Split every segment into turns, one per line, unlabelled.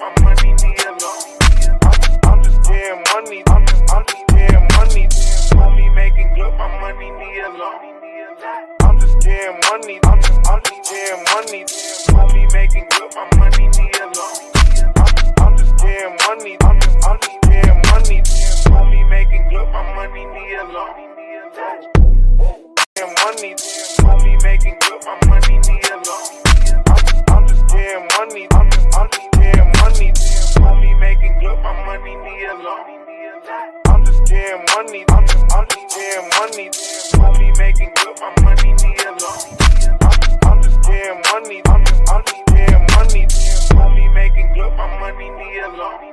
my money, leave alone. I'm just getting money. I'm just getting money. Homie making good, my money, leave alone. I'm just getting money. I'm just getting money. Homie making good, my money, leave alone. I'm just getting money. I'm just getting money. Homie making good, my money, leave alone. Money, homie making good, my money, leave alone. I'm just getting money. I'm just getting money. Homie making good, my money, leave alone. I'm just getting money. I'm just getting money. Homie making good, my money, leave alone. I'm just getting money. I'm just getting money. Homie making good, my money, leave alone.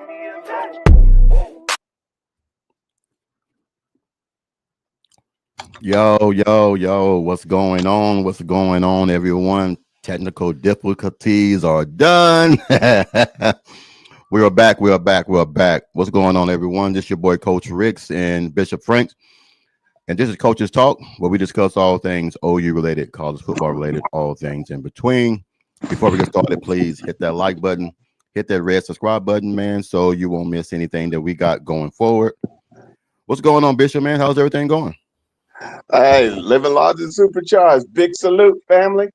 Yo, what's going on? What's going on, everyone? Technical difficulties are done. We are back. What's going on, everyone? This is your boy, Coach Ricks and Bishop Franks. And this is Coach's Talk, where we discuss all things OU related, college football related, all things in between. Before we get started, please hit that like button, hit that red subscribe button, man, so you won't miss anything that we got going forward. What's going on, Bishop, man? How's everything going?
Hey, living large and supercharged. Big salute, family.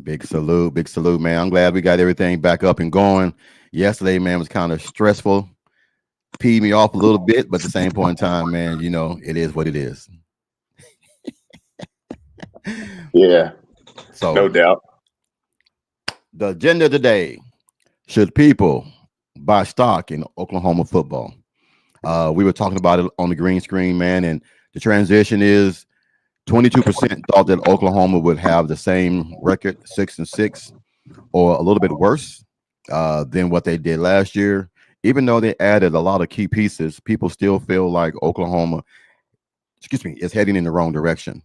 Big salute, man. I'm glad we got everything back up and going. Yesterday, man, was kind of stressful. Peed me off a little bit, but at the same point in time, man, you know, it is what it is.
Yeah,
so
no doubt.
The agenda today: should people buy stock in Oklahoma football? We were talking about it on the green screen, man, and the transition is 22% thought that Oklahoma would have the same record, 6-6, or a little bit worse than what they did last year. Even though they added a lot of key pieces, people still feel like Oklahoma, is heading in the wrong direction.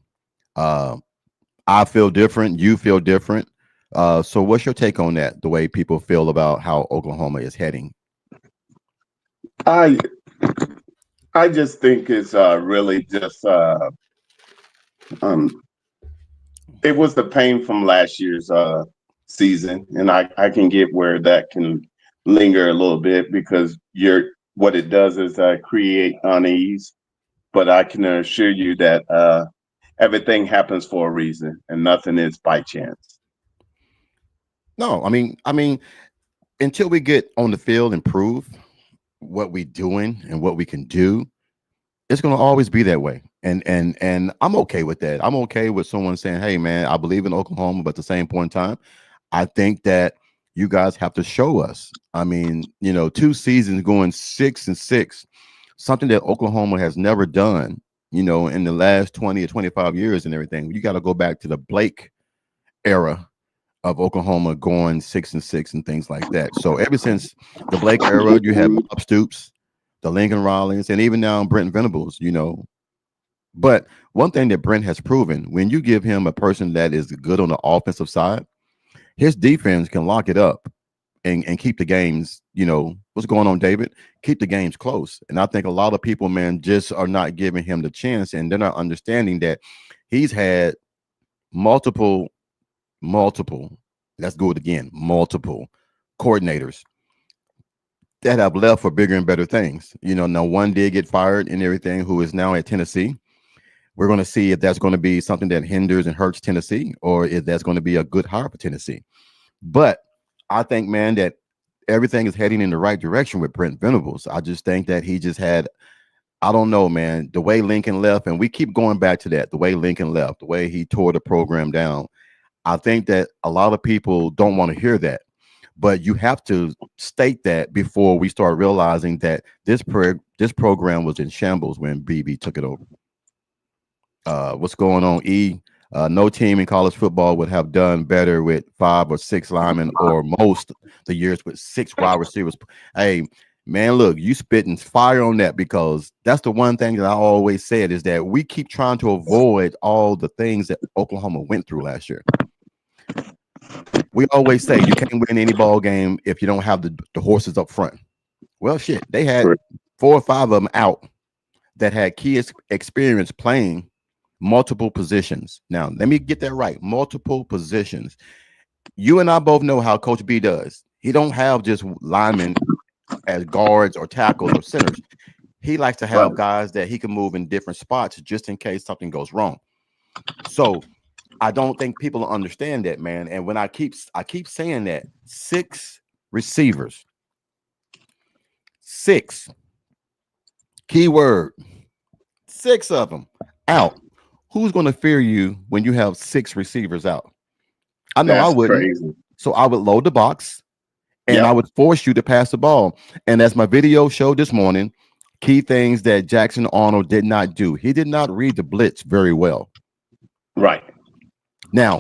I feel different. You feel different. So what's your take on that, the way people feel about how Oklahoma is heading?
I just think it's really just it was the pain from last year's season, and I can get where that can linger a little bit because what it does is create unease. But I can assure you that everything happens for a reason, and nothing is by chance.
No, I mean, until we get on the field and prove what we're doing and what we can do, it's going to always be that way. And I'm okay with that. I'm okay with someone saying, hey, man, I believe in Oklahoma, but at the same point in time, I think that you guys have to show us. I mean, you know, 2 seasons going 6-6, something that Oklahoma has never done, you know, in the last 20 or 25 years and everything. You got to go back to the Blake era of Oklahoma going 6-6 and things like that. So ever since the Blake era, you have Bob Stoops, the Lincoln Rawlings, and even now Brent Venables, you know. But one thing that Brent has proven, when you give him a person that is good on the offensive side, his defense can lock it up and keep the games, you know, what's going on, David? Keep the games close. And I think a lot of people, man, just are not giving him the chance, and they're not understanding that he's had multiple, let's go it again, multiple coordinators that have left for bigger and better things. You know, now one did get fired and everything, who is now at Tennessee. We're going to see if that's going to be something that hinders and hurts Tennessee, or if that's going to be a good hire for Tennessee. But I think, man, that everything is heading in the right direction with Brent Venables. I just think that he just had, I don't know, man, the way Lincoln left, and we keep going back to that, the way Lincoln left, the way he tore the program down. I think that a lot of people don't want to hear that. But you have to state that before we start realizing that this program was in shambles when BB took it over. What's going on, E? No team in college football would have done better with 5 or 6 linemen, or most the years with 6 wide receivers. Hey, man, look, you spitting fire on that, because that's the one thing that I always said, is that we keep trying to avoid all the things that Oklahoma went through last year. We always say you can't win any ball game if you don't have the horses up front. Well, shit, they had 4 or 5 of them out that had key experience playing multiple positions. Now, let me get that right. Multiple positions. You and I both know how Coach B does. He don't have just linemen as guards or tackles or centers. He likes to have
Right.
guys that he can move in different spots just in case something goes wrong. So I don't think people understand that, man. And when I keep saying that, 6 receivers, 6, keyword, 6 of them out. Who's going to fear you when you have 6 receivers out? I know I
That's
wouldn't.
crazy.
So I would load the box and
Yep.
I would force you to pass the ball. And as my video showed this morning, key things that Jackson Arnold did not do. He did not read the blitz very well.
Right.
Now,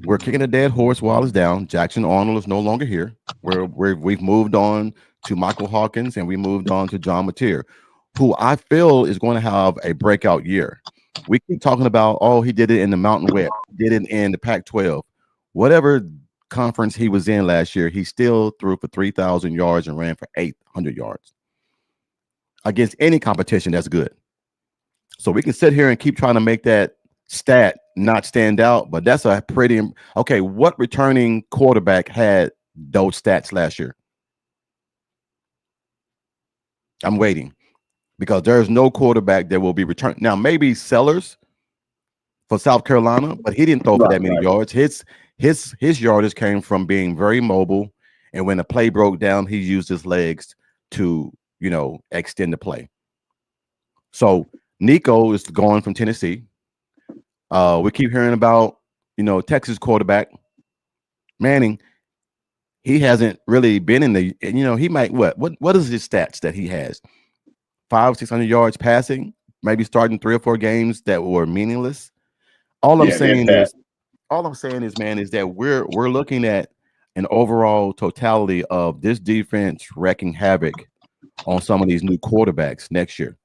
we're kicking a dead horse while it's down. Jackson Arnold is no longer here. We've moved on to Michael Hawkins and we moved on to John Mateer, who I feel is going to have a breakout year. We keep talking about, oh, he did it in the Mountain West, did it in the Pac-12. Whatever conference he was in last year, he still threw for 3,000 yards and ran for 800 yards. Against any competition, that's good. So we can sit here and keep trying to make that stat not stand out, but that's a pretty okay. What returning quarterback had those stats last year? I'm waiting because there's no quarterback that will be returned. Now, maybe Sellers for South Carolina, but he didn't throw for that many yards. His yardage came from being very mobile, and when the play broke down, he used his legs to, you know, extend the play. So Nico is going from Tennessee. We keep hearing about, you know, Texas quarterback Manning. He hasn't really been in the, you know, he might what is his stats that he has? 500-600 yards passing, maybe starting 3 or 4 games that were meaningless. All I'm saying is, man, is that we're looking at an overall totality of this defense wreaking havoc on some of these new quarterbacks next year.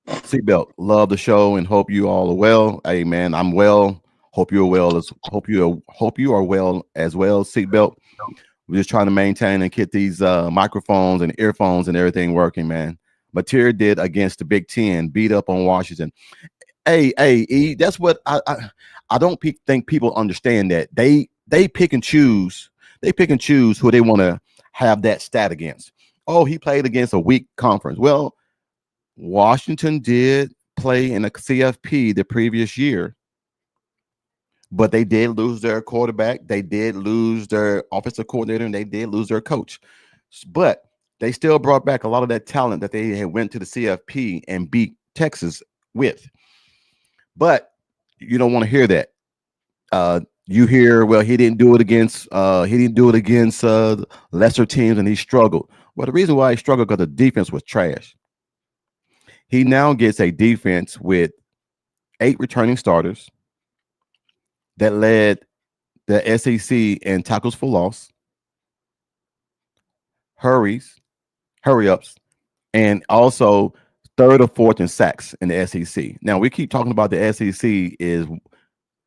Seatbelt, love the show and hope you all are well. Hey man, I'm well. Hope you're well. Hope you are well as well. Seatbelt. We're just trying to maintain and get these microphones and earphones and everything working, man. Mateer did against the Big Ten, beat up on Washington. Hey, that's what I don't think people understand, that they pick and choose. They pick and choose who they want to have that stat against. Oh, he played against a weak conference. Well, Washington did play in a CFP the previous year, but they did lose their quarterback. They did lose their offensive coordinator, and they did lose their coach. But they still brought back a lot of that talent that they had went to the CFP and beat Texas with. But you don't want to hear that. You hear, well, he didn't do it against lesser teams, and he struggled. Well, the reason why he struggled because the defense was trash. He now gets a defense with 8 returning starters that led the SEC in tackles for loss, hurry-ups, and also 3rd or 4th in sacks in the SEC. Now we keep talking about the SEC is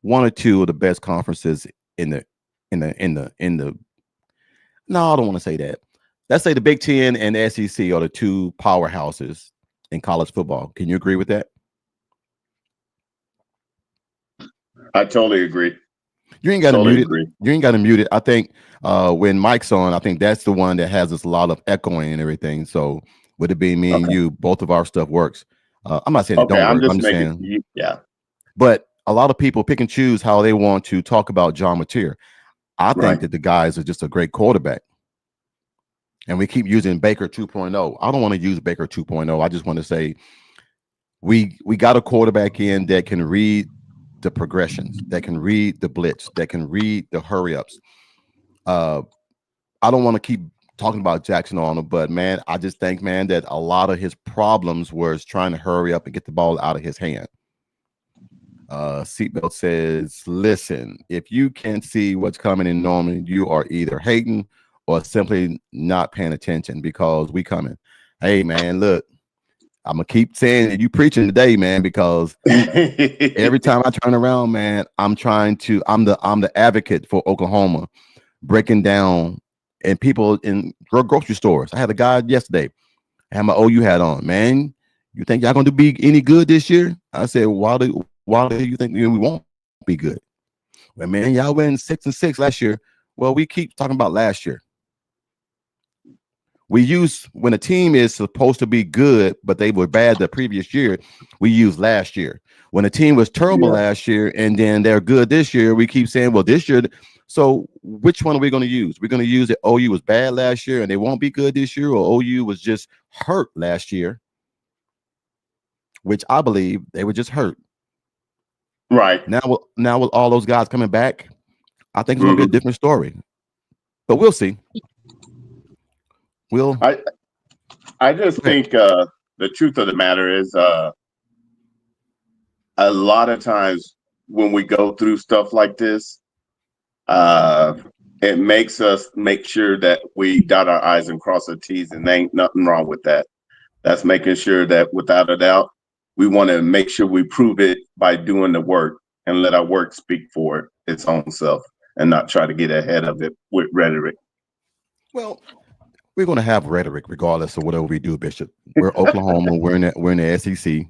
one or two of the best conferences in the. No, I don't want to say that. Let's say the Big Ten and the SEC are the 2 powerhouses in college football. Can you agree with that?
I totally agree.
You ain't got to mute it. You ain't got to mute it. I think when Mike's on, I think that's the one that has this a lot of echoing and everything. So with it being me and you, both of our stuff works. I'm not saying it don't work. I'm just saying,
yeah.
But a lot of people pick and choose how they want to talk about John Mateer. I think that the guys are just a great quarterback. And we keep using Baker 2.0. I don't want to use Baker 2.0. I just want to say we got a quarterback in that can read the progressions, that can read the blitz, that can read the hurry-ups. I don't want to keep talking about Jackson Arnold, but man, I just think, man, that a lot of his problems was trying to hurry up and get the ball out of his hand. Seatbelt says, listen, if you can't see what's coming in Norman, you are either hating or simply not paying attention, because we coming. Hey man, look, I'm gonna keep saying that you preaching today, man, because every time I turn around, man, I'm the advocate for Oklahoma, breaking down, and people in grocery stores. I had a guy yesterday, I had my OU hat on. Man, you think y'all gonna be any good this year? I said, why do you think we won't be good? Well, man, y'all went 6-6 last year. Well, we keep talking about last year. We use when a team is supposed to be good, but they were bad the previous year, we use last year. When a team was terrible
Yeah.
last year and then they're good this year, we keep saying, well, this year. So which one are we going to use? We're going to use that OU was bad last year and they won't be good this year, or OU was just hurt last year, which I believe they were just hurt.
Right.
Now with all those guys coming back, I think it's going to be a different story. But we'll see.
I just think the truth of the matter is a lot of times when we go through stuff like this, it makes us make sure that we dot our I's and cross our T's, and there ain't nothing wrong with that. That's making sure that without a doubt, we want to make sure we prove it by doing the work and let our work speak for its own self and not try to get ahead of it with rhetoric.
Well, we're going to have rhetoric regardless of whatever we do, Bishop. We're Oklahoma. We're in the SEC.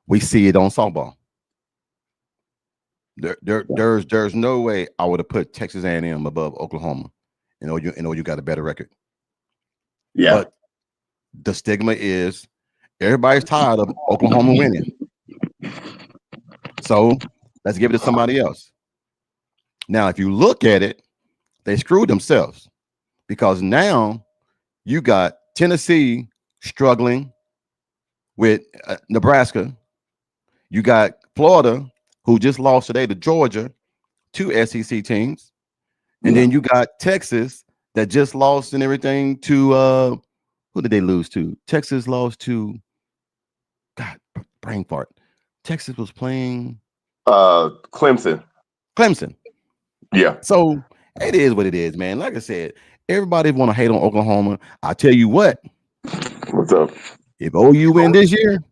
We see it on softball. There's no way I would have put Texas A&M above Oklahoma. You got a better record.
Yeah.
But the stigma is everybody's tired of Oklahoma winning. So let's give it to somebody else. Now, if you look at it, they screwed themselves because now you got Tennessee struggling with Nebraska. You got Florida, who just lost today to Georgia, 2 SEC teams. And then you got Texas that just lost and everything to who did they lose to? Texas lost to God, brain fart. Texas was playing
Clemson. Yeah.
So it is what it is, man. Like I said, everybody want to hate on Oklahoma. I tell you what.
What's up?
If OU win this year,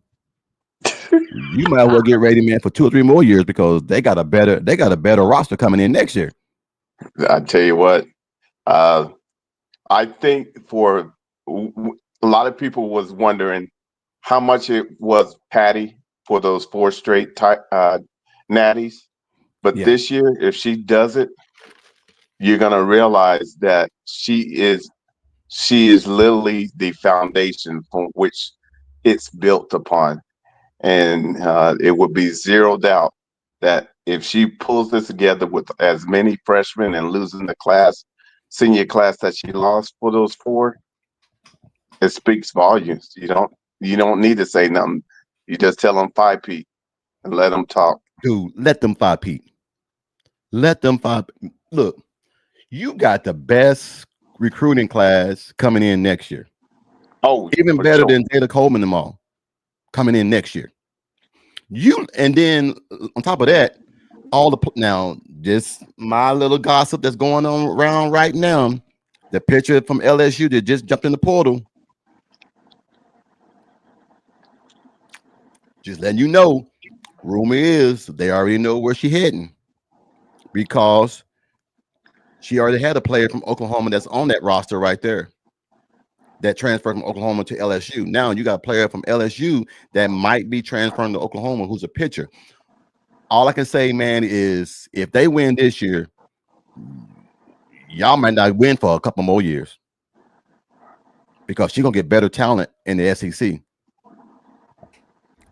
you might as well get ready, man, for 2 or 3 more years because they got a better roster coming in next year.
I tell you what, I think for a lot of people was wondering how much it was Patty for those 4 straight natties. But this year, if she does it, you're gonna realize that she is literally the foundation from which it's built upon. And it would be zero doubt that if she pulls this together with as many freshmen and losing the senior class that she lost for those 4, it speaks volumes. You don't need to say nothing. You just tell them 5 Pete and let them talk.
Dude, let them 5 Pete. Let them 5. Look, you got the best recruiting class coming in next year.
Oh,
even better than Taylor Coleman and them all coming in next year. And then on top of that, now just my little gossip that's going on around right now, the pitcher from LSU that just jumped in the portal. Just letting you know, rumor is they already know where she's heading because she already had a player from Oklahoma that's on that roster right there that transferred from Oklahoma to LSU. Now you got a player from LSU that might be transferring to Oklahoma who's a pitcher. All I can say, man, is if they win this year, y'all might not win for a couple more years because she's going to get better talent in the SEC.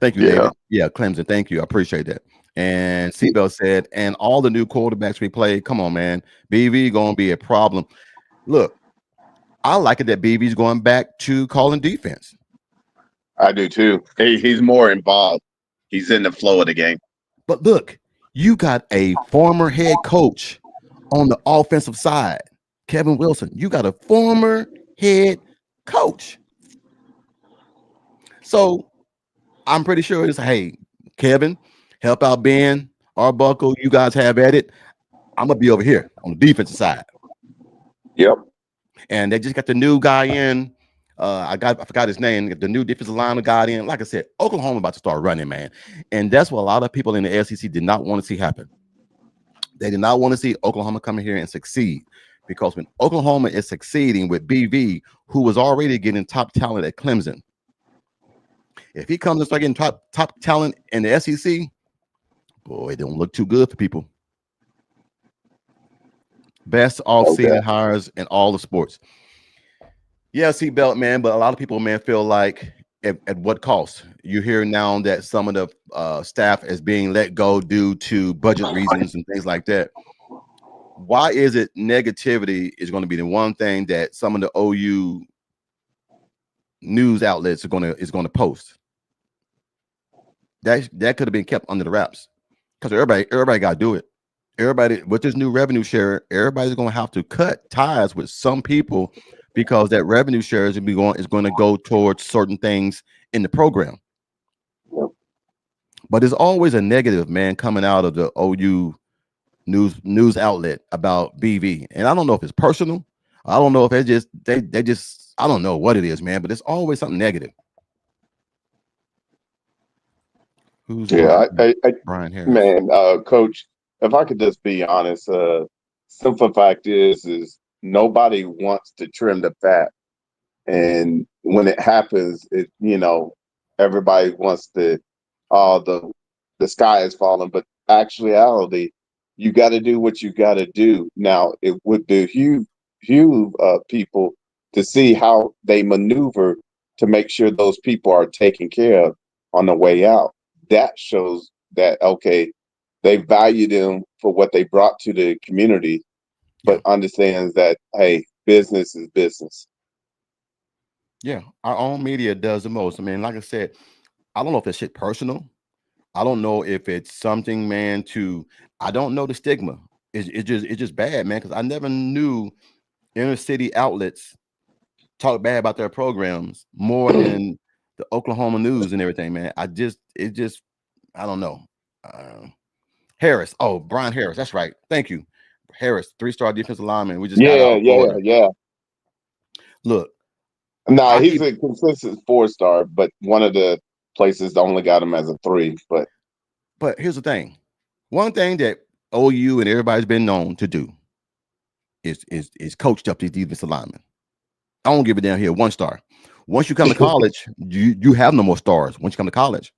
Thank you, David. Yeah, Clemson. Thank you. I appreciate that. And Seabell said, and all the new quarterbacks we played, come on, man. BV going to be a problem. Look, I like it that BV's going back to calling defense.
I do too. He's more involved. He's in the flow of the game.
But look, you got a former head coach on the offensive side, Kevin Wilson. You got a former head coach. So I'm pretty sure it's, hey, Kevin, help out Ben, Arbuckle. You guys have at it. I'm going to be over here on the defensive side.
Yep.
And they just got the new guy in. I forgot his name. The new defensive line guy in. Like I said, Oklahoma about to start running, man. And that's what a lot of people in the SEC did not want to see happen. They did not want to see Oklahoma come in here and succeed because when Oklahoma is succeeding with BV, who was already getting top talent at Clemson, if he comes and start getting top talent in the SEC, boy, it don't look too good for people. Best off-season
Okay.
hires in all the sports. Yeah, seatbelt, man. But a lot of people, man, feel like at what cost? You hear now that some of the staff is being let go due to budget reasons and things like that. Why is it negativity is going to be the one thing that some of the OU news outlets are going to post? That could have been kept under the wraps because everybody got to do it. Everybody with this new revenue share, everybody's going to have to cut ties with some people because that revenue share is going to go towards certain things in the program.
Yep.
But there's always a negative, man, coming out of the OU news outlet about BV, and I don't know if it's personal. I don't know if it's just they just I don't know what it is, man. But it's always something negative. Who's
Yeah,
Brian Harris?
man, Coach, if I could just be honest, simple fact is nobody wants to trim the fat, and when it happens, everybody wants to, oh, the sky is falling, but actuality, you got to do what you got to do. Now, it would behoove people to see how they maneuver to make sure those people are taken care of on the way out. That shows that, okay, they value them for what they brought to the community,
Yeah.
but understands that, hey, business is business.
Yeah, our own media does the most. I mean, like I said, I don't know if that shit personal. I don't know if it's something, man. I don't know the stigma. It's just bad, man. Because I never knew inner city outlets talk bad about their programs more than the Oklahoma news and everything, man. I don't know. Harris, oh, Brian Harris, that's right. Thank you, Harris, 3-star defensive lineman. We just got out
Yeah,
of
yeah,
Florida.
yeah.
Look,
No,
I
he's
keep,
a consistent 4-star, but one of the places only got him as a 3.
but here's the thing. One thing that OU and everybody's been known to do is coached up these defensive linemen. I don't give it down here 1-star. Once you come to college, you have no more stars. Once you come to college,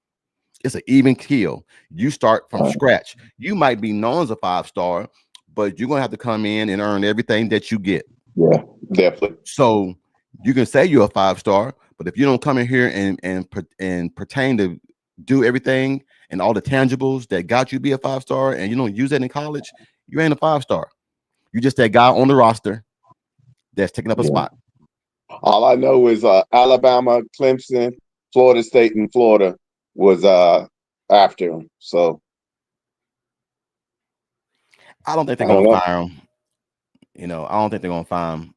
it's an even keel. You start from scratch. You might be known as a 5-star, but you're gonna have to come in and earn everything that you get.
Yeah, definitely.
So you can say you're a 5-star, but if you don't come in here and pertain to do everything and all the tangibles that got you to be a 5-star, and you don't use that in college, you ain't a 5-star. You just that guy on the roster that's taking up a spot.
All I know is Alabama, Clemson, Florida State, and Florida was after him. So
I don't think they're gonna fire him. I don't think they're gonna fire him.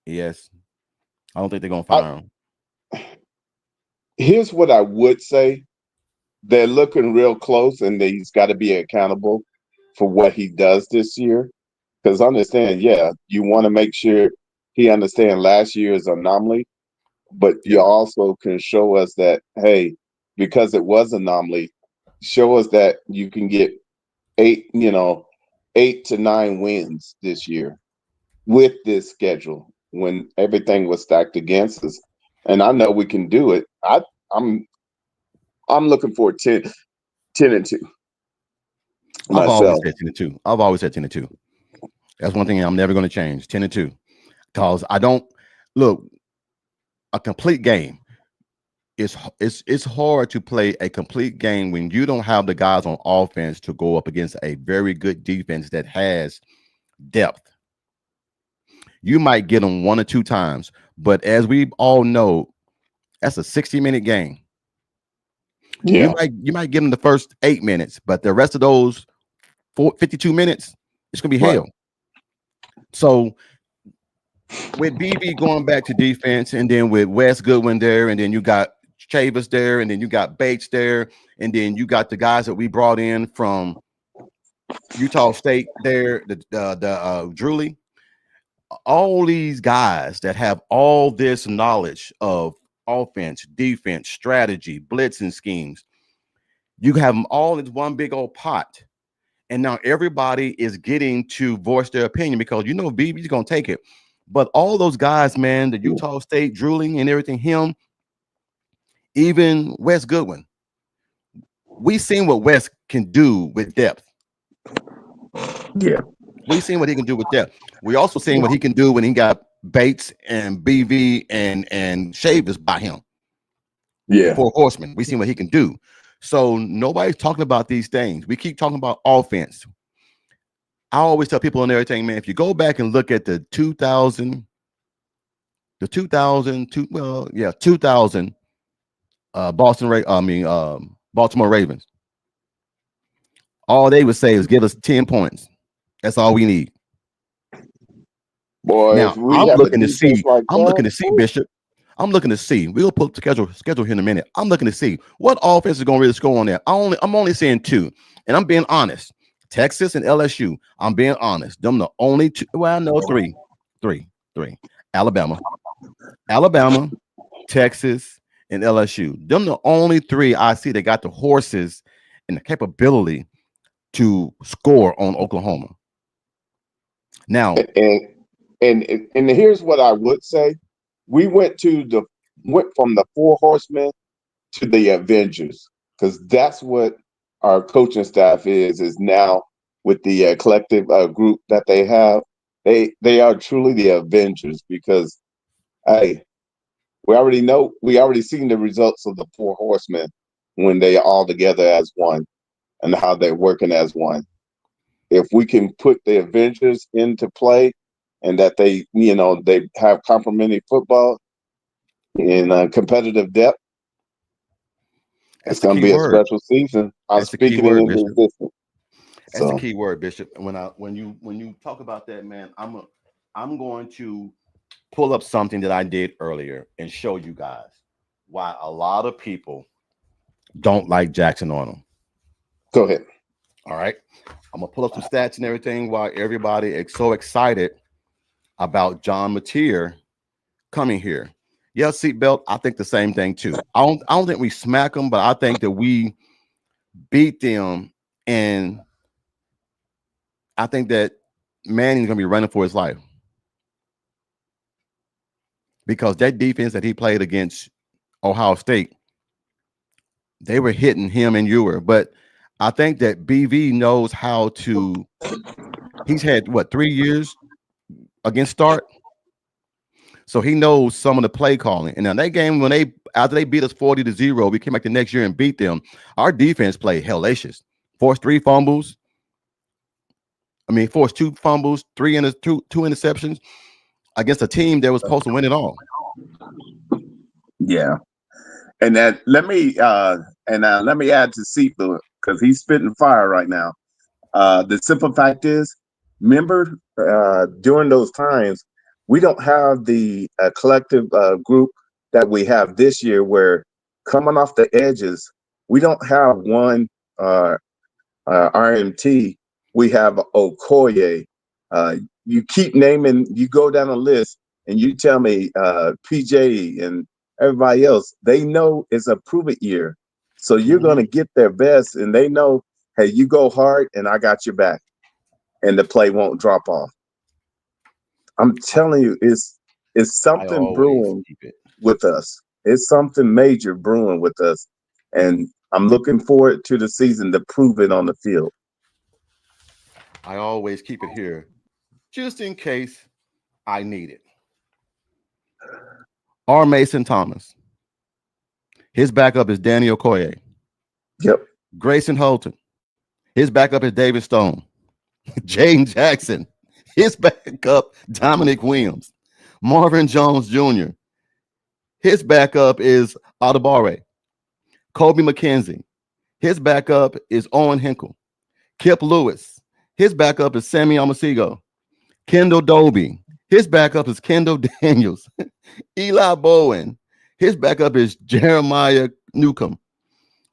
Yes, I don't think they're gonna fire him.
Here's what I would say: they're looking real close, and he's got to be accountable for what he does this year. Because understand, yeah, you want to make sure he understands last year's anomaly, but you also can show us that, hey, because it was anomaly, show us that you can get 8 to 9 wins this year with this schedule when everything was stacked against us. And I know we can do it. I'm looking for 10-2
I've always
myself.
said 10-2. I've always said 10-2. That's one thing I'm never going to change. 10-2, because I don't look a complete game. It's hard to play a complete game when you don't have the guys on offense to go up against a very good defense that has depth. You might get them 1 or 2 times, but as we all know, that's a 60-minute game.
Yeah.
You might get them the first 8 minutes, but the rest of those 52 minutes, it's gonna be hell. So with BV going back to defense, and then with Wes Goodwin there, and then you got Chavis there, and then you got Bates there, and then you got the guys that we brought in from Utah State there, the Drewley. All these guys that have all this knowledge of offense, defense, strategy, blitzing schemes, you have them all in one big old pot. And now everybody is getting to voice their opinion because BB's gonna take it. But all those guys, man, the Utah State drooling and everything, him, even Wes Goodwin, we seen what Wes can do with depth.
Yeah.
We seen what he can do with that. We also seen what he can do when he got Bates and BV and Shavers by him.
Yeah.
Four horsemen. We seen what he can do. So nobody's talking about these things. We keep talking about offense. I always tell people and everything, man, if you go back and look at the 2000 Baltimore Ravens. All they would say is give us 10 points. That's all we need.
Boy,
Now
if we
I'm
have a
looking to see.
defense like
I'm
that,
looking to see Bishop. I'm looking to see. We'll put schedule here in a minute. I'm looking to see what offense is going to really score on that. I'm only saying two, and I'm being honest. Texas and LSU. I'm being honest. Them the only two. Well, no, three. Alabama, Texas, and LSU. Them the only three I see that got the horses and the capability to score on Oklahoma. Now,
and here's what I would say: we went from the Four Horsemen to the Avengers, because that's what our coaching staff is now with the collective group that they have. They are truly the Avengers, because hey, we already seen the results of the Four Horsemen when they are all together as one and how they're working as one. If we can put the Avengers into play and that they have complementary football in competitive depth, it's going to be a special season. I'm speaking it into existence.
That's the key word, Bishop. When you talk about that, man, I'm going to pull up something that I did earlier and show you guys why a lot of people don't like Jackson Arnold.
Go ahead.
All right. I'm gonna pull up some stats and everything while everybody is so excited about John Mateer coming here. Yeah, seatbelt. I think the same thing too. I don't think we smack them, but I think that we beat them, and I think that Manning's gonna be running for his life because that defense that he played against Ohio State, they were hitting him and Ewer. But I think that BV knows how to. He's had 3 years against Start, so he knows some of the play calling. And now that game, after they beat us 40-0, we came back the next year and beat them. Our defense played hellacious. Forced 3 fumbles. Forced 2 fumbles, two interceptions against a team that was supposed to win it all.
Yeah, and that let me add to Seafood, because he's spitting fire right now. The simple fact is, remember during those times, we don't have the collective group that we have this year, where coming off the edges, we don't have one RMT. We have Okoye. You keep naming, you go down a list and you tell me PJ and everybody else, they know it's a prove it year. So you're going to get their best, and they know, hey, you go hard and I got your back, and the play won't drop off. I'm telling you, it's something brewing with us. It's something major brewing with us, and I'm looking forward to the season to prove it on the field.
I always keep it here just in case I need it. R. Mason Thomas. His backup is Danny Okoye.
Yep.
Grayson Holton. His backup is David Stone. Jaden Jackson. His backup, Dominic Williams. Marvin Jones Jr. His backup is Adebawore. Kobe McKenzie. His backup is Owen Hinkle. Kip Lewis. His backup is Sammy Amasigo. Kendall Dobie. His backup is Kendall Daniels. Eli Bowen. His backup is Jeremiah Newcomb.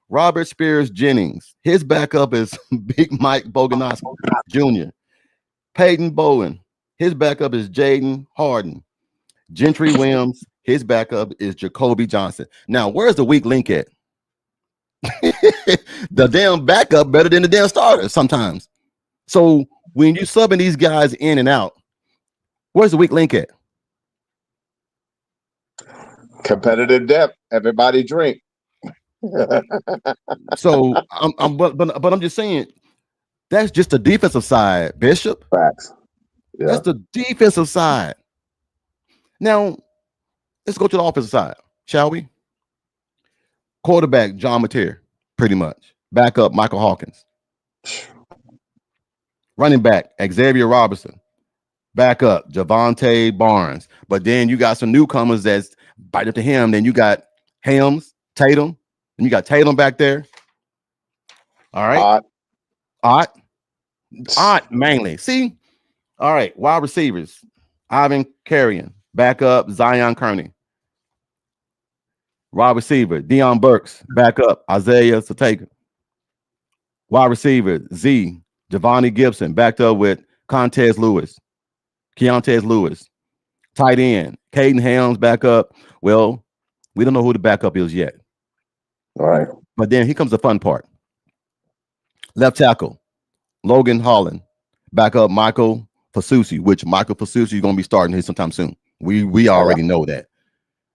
Robert Spears Jennings. His backup is Big Mike Boganowski Jr. Peyton Bowen. His backup is Jaden Harden. Gentry Williams. His backup is Jacoby Johnson. Now, where's the weak link at? The damn backup better than the damn starter sometimes. So when you subbing these guys in and out, where's the weak link at?
Competitive depth. Everybody drink.
So but I'm just saying, That's just the defensive side, Bishop.
Facts. Yeah.
That's the defensive side. Now, let's go to the offensive side, shall we? Quarterback, John Mateer, pretty much. Backup, Michael Hawkins. Running back, Xavier Robertson. Backup, Javante Barnes. But then you got some newcomers that's bite up to him. Then you got Helms, Tatum, and you got Tatum back there. All right. Ott mainly. See? All right. Wide receivers, Ivan Carrion. Backup, Zion Kearney. Wide receiver, Deion Burks. Backup, Isaiah Satega. Wide receiver, Z, Giovanni Gibson. Backed up with Keontez Lewis. Tight end, Caden Helms. Backup. Well, we don't know who the backup is yet.
All right.
But then here comes the fun part. Left tackle, Logan Holland. Backup, Michael Fasusi, which Michael Fasusi is going to be starting here sometime soon. We already know that.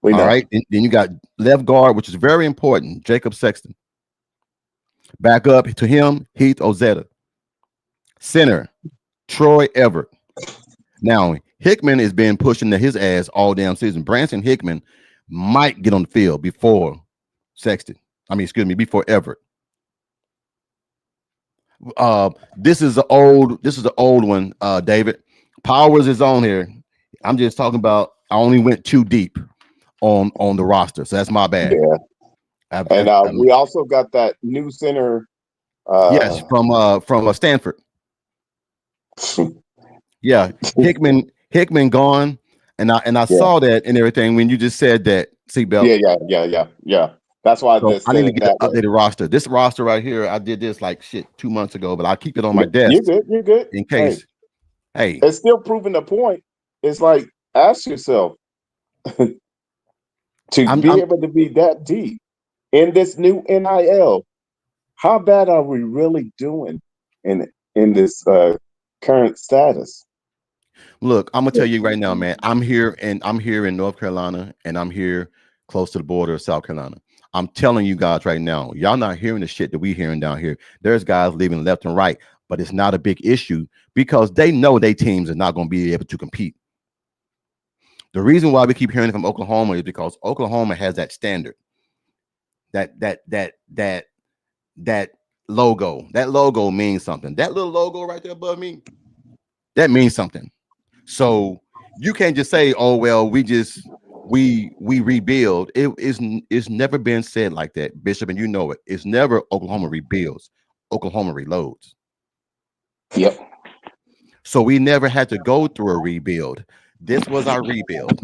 We know.
All right. And then you got left guard, which is very important, Jacob Sexton. Back up to him, Heath Ozetta. Center, Troy Everett. Now, Hickman has been pushing his ass all damn season. Branson Hickman might get on the field before Sexton. Before Everett. This is the old one, David. Powers is on here. I'm just talking about I only went too deep on the roster, so that's my bad.
Yeah. We also got that new center.
Yes, from Stanford. Yeah, Hickman gone, and I saw that and everything when you just said that. Seatbelt.
Yeah. That's why
I need to get the updated roster. This roster right here, I did this like 2 months ago, but I'll keep it on my desk.
You're good.
In case. Hey,
it's still proving the point. It's like, ask yourself to be able to be that deep in this new NIL. How bad are we really doing in this current status?
Look, I'm gonna tell you right now, man. I'm here in North Carolina, and I'm here close to the border of South Carolina. I'm telling you guys right now, y'all not hearing the shit that we hearing down here. There's guys leaving left and right, but it's not a big issue because they know their teams are not going to be able to compete. The reason why we keep hearing it from Oklahoma is because Oklahoma has that standard, that logo. That logo means something. That little logo right there above me, that means something. So you can't just say, "Oh well, we rebuild." It's never been said like that, Bishop, and you know it. It's never Oklahoma rebuilds. Oklahoma reloads.
Yep.
So we never had to go through a rebuild. This was our rebuild.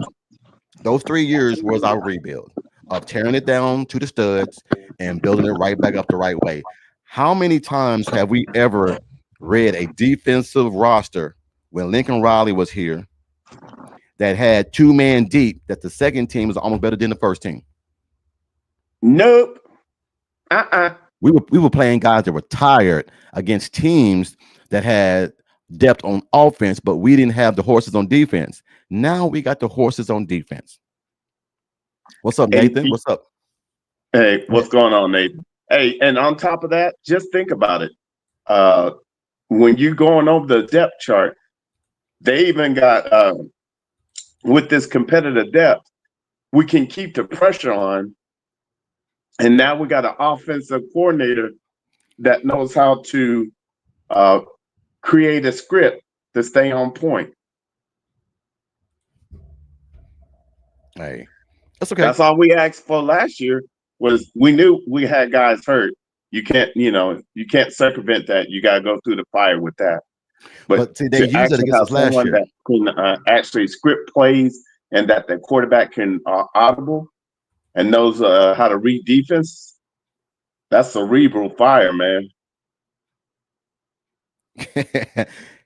Those 3 years was our rebuild of tearing it down to the studs and building it right back up the right way. How many times have we ever read a defensive roster when Lincoln Riley was here that had 2 man deep, that the second team was almost better than the first team?
Nope.
We were playing guys that were tired against teams that had depth on offense, but we didn't have the horses on defense. Now we got the horses on defense. What's up, Nathan? What's up?
Hey, what's going on, Nathan? Hey, and on top of that, just think about it. When you're going over the depth chart, they even got with this competitive depth, we can keep the pressure on. And now we got an offensive coordinator that knows how to create a script to stay on point.
Hey, that's okay.
That's all we asked for last year. Was we knew we had guys hurt. You can't circumvent that. You got to go through the fire with that.
But see, they used it against us last year.
That can actually script plays and that the quarterback can audible and knows how to read defense. That's cerebral fire, man.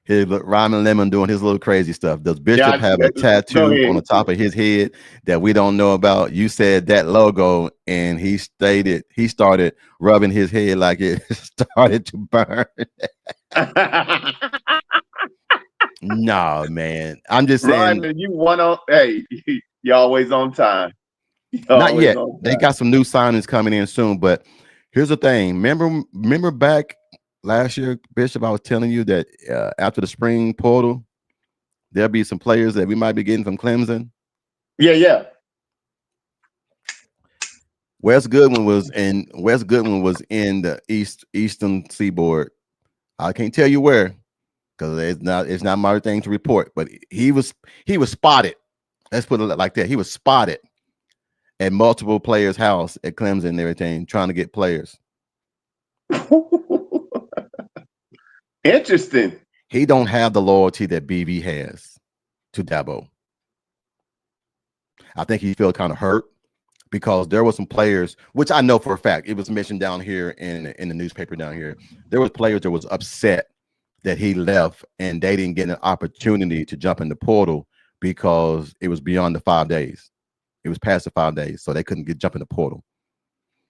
Here, look, Ryman Lemon doing his little crazy stuff. Does Bishop have a tattoo on the top of his head that we don't know about? You said that logo, and he started rubbing his head like it started to burn. No, man. I'm just saying.
Ryman, you always on time.
Not yet. They got some new signings coming in soon, but here's the thing. Remember back last year, Bishop, I was telling you that after the spring portal, there'll be some players that we might be getting from Clemson.
Yeah.
Wes Goodwin was in the Eastern Seaboard. I can't tell you where because it's not my thing to report, but he was spotted. Let's put it like that. He was spotted at multiple players' house at Clemson and everything, trying to get players.
Interesting.
He don't have the loyalty that BV has to Dabo. I think he felt kind of hurt because there were some players, which I know for a fact, it was mentioned down here in the newspaper down here. There was players that was upset that he left and they didn't get an opportunity to jump in the portal because it was beyond the 5 days. It was past the 5 days, so they couldn't jump in the portal.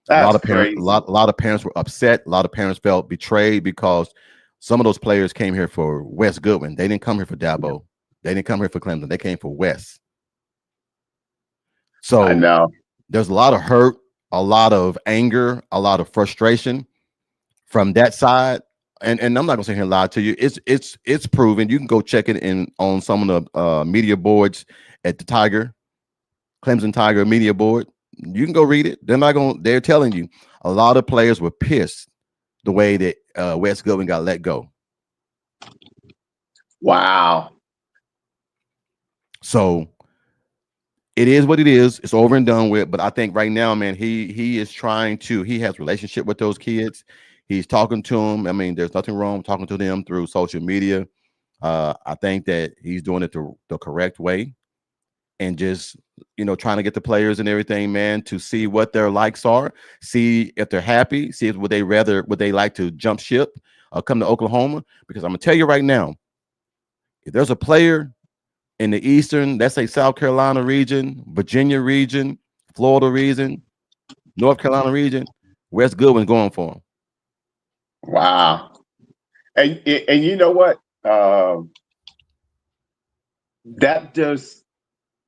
That's
a lot of
crazy.
parents, a lot of parents were upset. A lot of parents felt betrayed because some of those players came here for Wes Goodwin. They didn't come here for Dabo. They didn't come here for Clemson. They came for Wes. So
I know
there's a lot of hurt, a lot of anger, a lot of frustration from that side. And I'm not gonna sit here and lie to you. It's proven. You can go check it in on some of the media boards at the Clemson Tiger media board. You can go read it. They're telling you a lot of players were pissed the way that Wes Goodwin got let go.
Wow.
So it is what it is. It's over and done with. But I think right now, man, he is trying to. He has relationship with those kids. He's talking to them. I mean, there's nothing wrong with talking to them through social media. I think that he's doing it the correct way, and just trying to get the players and everything, man, to see what their likes are, see if they're happy, see if would they like to jump ship or come to Oklahoma. Because I'm gonna tell you right now, if there's a player in the Eastern, let's say South Carolina region, Virginia region, Florida region, North Carolina region, Wes Goodwin's going for him.
Wow. And you know what? That just,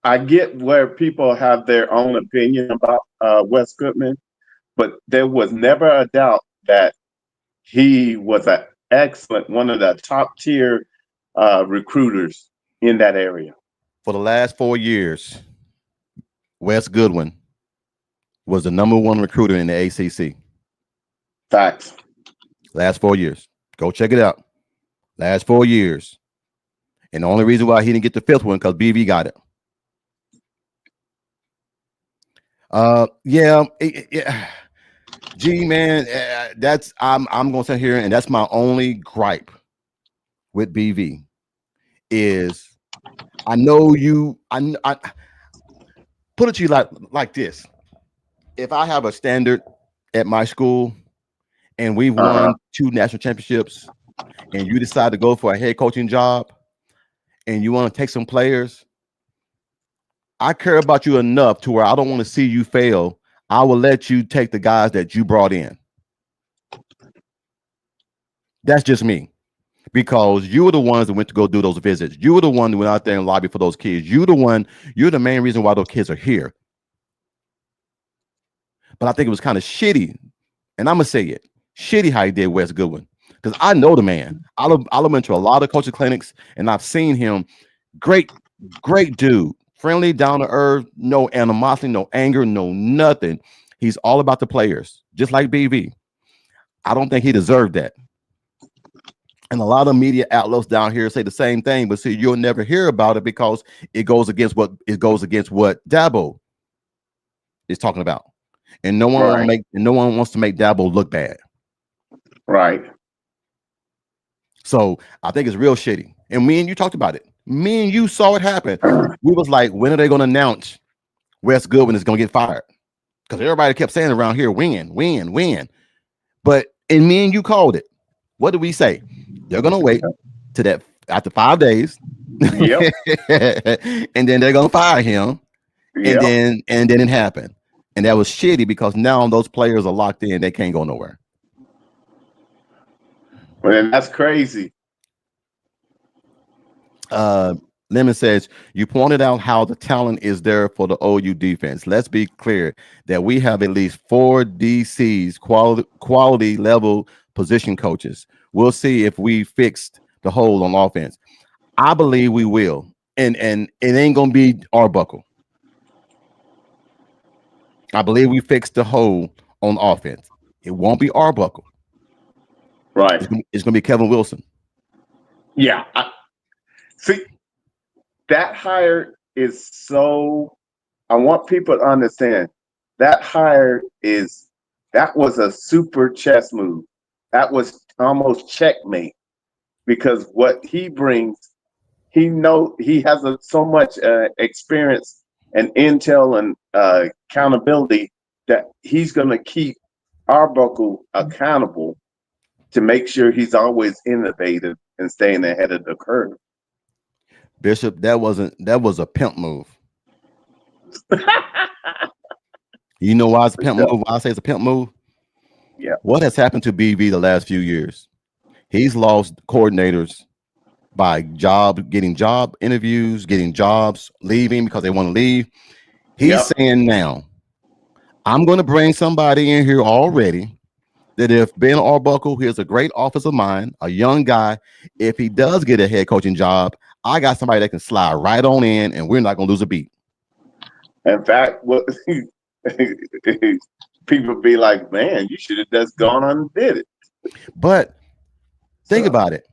I get where people have their own opinion about Wes Goodwin, but there was never a doubt that he was one of the top tier recruiters in that area.
For the last 4 years, Wes Goodwin was the #1 recruiter in the ACC.
Facts.
Last 4 years. Go check it out. Last 4 years. And the only reason why he didn't get the 5th one because BV got it. Yeah. Gee, man, that's I'm gonna sit here and that's my only gripe with BV is I know you. I put it to you like this: if I have a standard at my school and we've won 2 national championships, and you decide to go for a head coaching job, and you want to take some players, I care about you enough to where I don't want to see you fail. I will let you take the guys that you brought in. That's just me. Because you were the ones that went to go do those visits. You were the one who went out there and lobbied for those kids. You're the main reason why those kids are here. But I think it was kind of shitty, and I'm gonna say it, shitty how he did Wes Goodwin. Because I know the man. I've been to a lot of coaching clinics, and I've seen him. Great dude. Friendly, down to earth, no animosity, no anger, no nothing. He's all about the players, just like BV. I don't think he deserved that. And a lot of media outlets down here say the same thing, but see, you'll never hear about it because it goes against what Dabo is talking about. And no one wants to make Dabo look bad.
Right.
So I think it's real shitty. And me and you talked about it. Me and you saw it happen. We was like, when are they going to announce Wes Goodwin is going to get fired? Because everybody kept saying around here, win. But me and you called it. What did we say? They're going to wait to that after 5 days.
Yep.
And then they're going to fire him.
Yep.
And then it happened. And that was shitty because now those players are locked in. They can't go nowhere.
And that's crazy.
Lemon says, you pointed out how the talent is there for the OU defense. Let's be clear that we have at least 4 DCs, quality level position coaches. we'll see if we fixed the hole on offense. I believe we will, and it ain't gonna be Arbuckle. I believe we fixed the hole on offense. It won't be Arbuckle.
Right.
It's gonna be Kevin Wilson.
Yeah. See, that hire is so. I want people to understand that that was a super chess move. That was almost checkmate, because what he brings, he has so much experience and intel and accountability that he's going to keep Arbuckle accountable to make sure he's always innovative and staying ahead of the curve.
Bishop, that was a pimp move. You know why it's a pimp move? Why I say it's a pimp move?
Yeah.
What has happened to BV the last few years? He's lost coordinators by getting job interviews, getting jobs, leaving because they want to leave. He's saying now, I'm going to bring somebody in here already that if Ben Arbuckle, here's a great offensive mind, a young guy, if he does get a head coaching job, I got somebody that can slide right on in and we're not going to lose a beat.
In fact, what people be like, man, you should have just gone on and did it.
But think about it.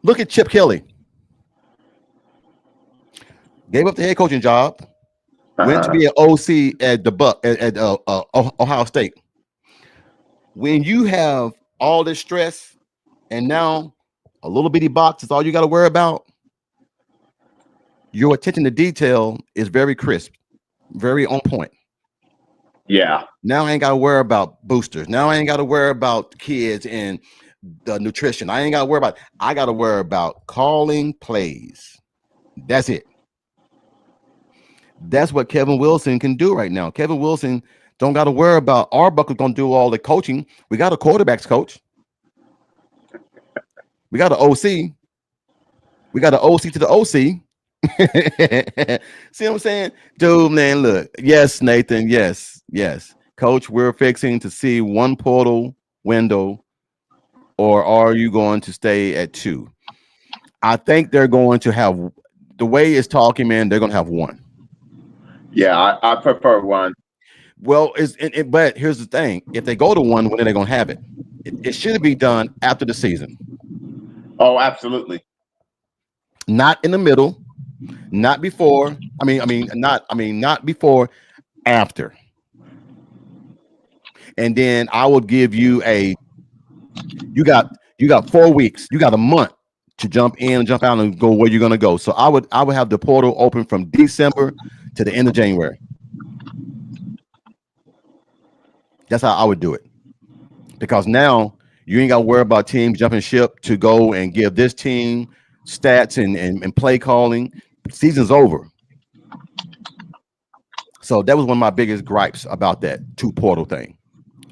Look at Chip Kelly. Gave up the head coaching job, went to be an OC at Ohio State. When you have all this stress and now a little bitty box is all you got to worry about, your attention to detail is very crisp, very on point.
Yeah.
Now I ain't got to worry about boosters. Now I ain't got to worry about kids and the nutrition. I got to worry about calling plays. That's it. That's what Kevin Wilson can do right now. Kevin Wilson don't got to worry about Arbuckle gonna do all the coaching. We got a quarterbacks coach. We got an OC. We got an OC to the OC. See what I'm saying? Dude, man, look. Yes, Nathan. Yes. Coach, we're fixing to see one portal window, or are you going to stay at 2? I think they're going to have, the way it's talking, man, they're going to have 1.
Yeah, I prefer 1.
Well, but here's the thing. If they go to 1, when are they going to have it? It should be done after the season.
Oh, absolutely.
Not in the middle, not before. Not before, after. And then I will give you you got 4 weeks. You got a month to jump in and jump out and go where you're going to go. So I would have the portal open from December to the end of January. That's how I would do it. Because now you ain't got to worry about teams jumping ship to go and give this team stats and play calling. Season's over. So that was one of my biggest gripes about that 2 portal thing.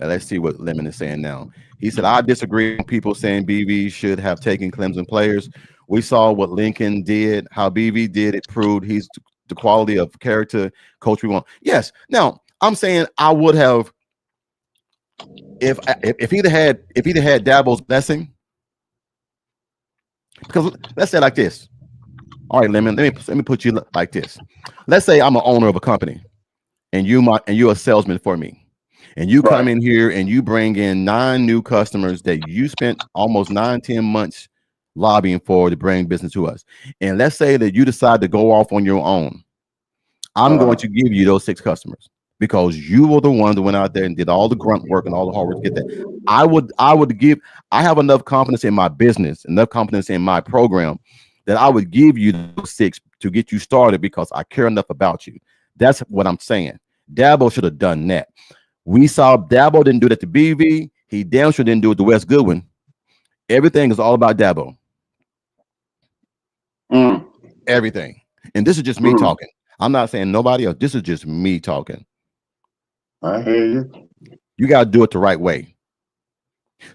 Now, let's see what Lemon is saying now. He said, I disagree with people saying BV should have taken Clemson players. We saw what Lincoln did, how BV did. It proved he's the quality of character coach we want. Yes. Now, I'm saying I would have, if he'd had Dabo's blessing, because let's say like this. All right, Lemon, let me put you like this. Let's say I'm an owner of a company and you're a salesman for me. And you come in here and you bring in 9 new customers that you spent almost 9-10 months lobbying for to bring business to us. And let's say that you decide to go off on your own. I'm going to give you those 6 customers because you were the one that went out there and did all the grunt work and all the hard work to get that. I have enough confidence in my business, enough confidence in my program that I would give you those 6 to get you started because I care enough about you. That's what I'm saying. Dabo should have done that. We saw Dabo didn't do that to BV. He damn sure didn't do it to Wes Goodwin. Everything is all about Dabo. Everything. And this is just me talking. I'm not saying nobody else. This is just me talking.
I hear you.
You got to do it the right way.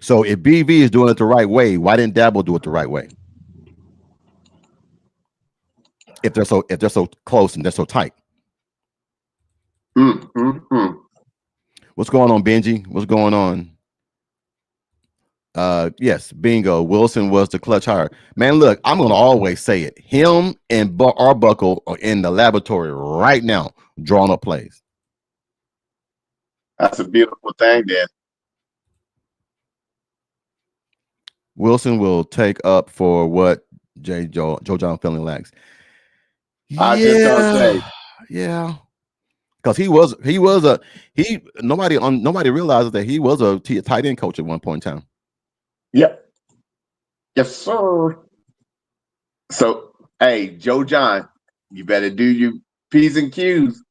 So if BV is doing it the right way, why didn't Dabo do it the right way? If they're so close and they're so tight. What's going on, Benji? What's going on? Yes, bingo. Wilson was the clutch hire. Man, look, I'm gonna always say it. Him and Arbuckle are in the laboratory right now, drawing up plays.
That's a beautiful thing, then.
Wilson will take up for what Joe John Finley lacks.
I was just gonna say,
yeah. Because nobody realizes that he was a tight end coach at one point in time.
yep, yes, sir. So, hey, Joe John, you better do your P's and Q's.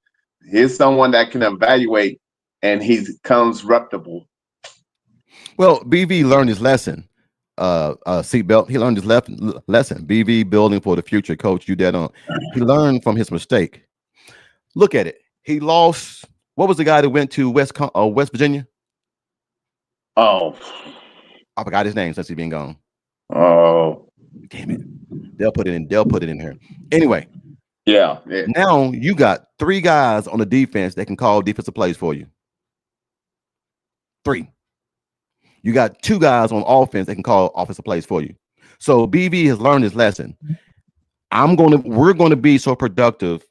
Here's someone that can evaluate, and he comes reputable.
Well, BV learned his lesson. Seatbelt. He learned his lesson. BV building for the future. Coach, you dead on. He learned from his mistake. Look at it. He lost. What was the guy that went to West Virginia?
Oh,
I forgot his name since he's been gone.
oh,
Damn it. They'll put it in here. Anyway.
yeah.
Now you got 3 guys on the defense that can call defensive plays for you. 3. You got 2 guys on offense that can call offensive plays for you. So BV has learned his lesson. We're going to be so productive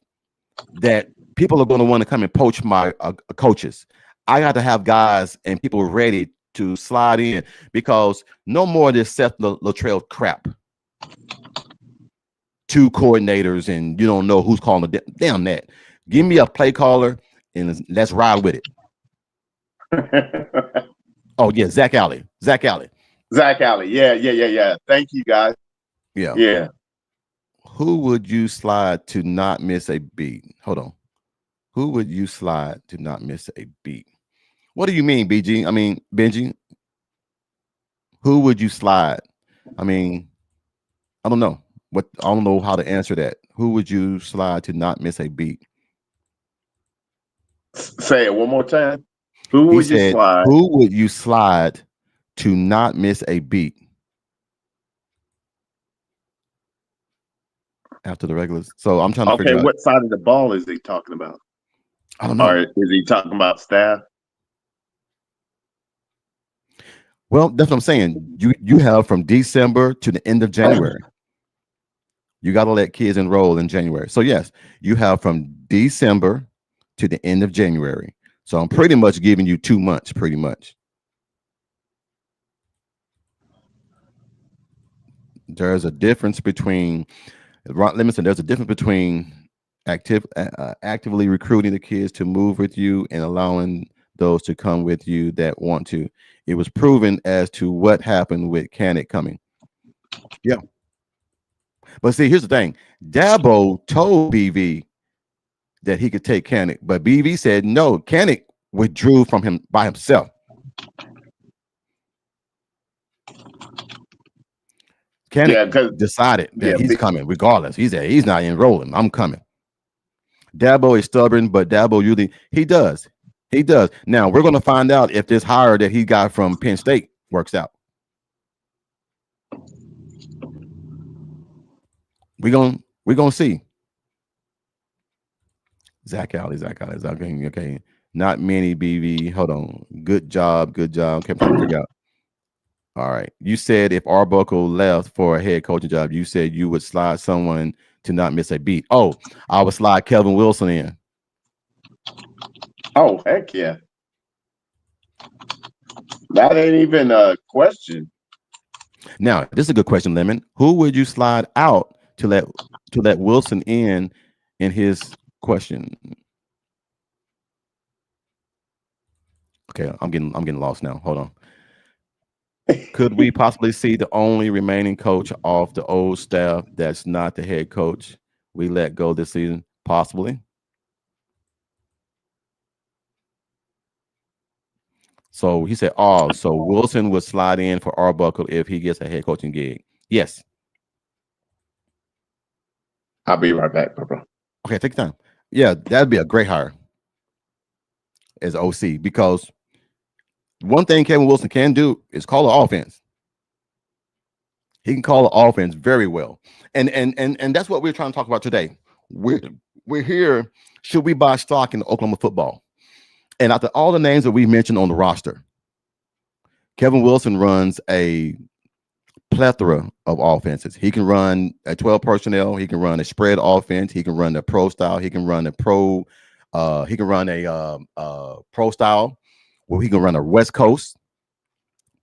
that people are going to want to come and poach my coaches. I got to have guys and people ready to slide in, because no more of this Seth Luttrell crap. 2 coordinators and you don't know who's calling the damn that. Give me a play caller and let's ride with it. Oh yeah, Zach Alley.
Zach Alley. Yeah. Thank you, guys. Yeah.
Who would you slide to not miss a beat? Hold on. Who would you slide to not miss a beat? What do you mean, BG? I mean, Benji. Who would you slide? I mean, I don't know. I don't know how to answer that. Who would you slide to not miss a beat?
Say it one more time. Who would you slide?
Who would you slide to not miss a beat after the regulars? So I'm trying to figure out.
What side of the ball is he talking about?
I don't know.
Or is he talking about staff?
Well, that's what I'm saying. You have from December to the end of January. You got to let kids enroll in January. So yes, you have from December to the end of January. So I'm pretty much giving you 2 months, pretty much. There's a difference between, let me say, there's a difference between actively recruiting the kids to move with you and allowing those to come with you that want to. It was proven as to what happened with Kanik coming. Yeah. But see, here's the thing. Dabo told BV that he could take Kanik, but BV said no. Kanik withdrew from him by himself. Kanik decided that he's coming regardless. He said he's not enrolling. I'm coming. Dabo is stubborn, but Dabo usually he does. He does. Now we're going to find out if this hire that he got from Penn State works out. We're gonna see. Zach Alley. Okay. Not many BV. Hold on. Good job. Okay, I'm trying to figure out. All right. You said if Arbuckle left for a head coaching job, you said you would slide someone to not miss a beat. Oh, I would slide Kelvin Wilson in.
Oh, heck yeah. That ain't even a question.
Now, this is a good question, Lemon. Who would you slide out to let Wilson in his question? Okay, I'm getting lost now. Hold on. Could we possibly see the only remaining coach off the old staff that's not the head coach we let go this season? Possibly. So he said, oh, so Wilson would slide in for Arbuckle if he gets a head coaching gig. Yes.
I'll be right back, bro.
Okay, take your time. Yeah, that'd be a great hire as OC, because one thing Kevin Wilson can do is call an offense. He can call an offense very well. And that's what we're trying to talk about today. We're here, should we buy stock in Oklahoma football? And after all the names that we mentioned on the roster, Kevin Wilson runs a plethora of offenses. He can run a 12 personnel. He can run a spread offense. He can run the pro style. He can run a pro. He can run a pro style where he can run a West Coast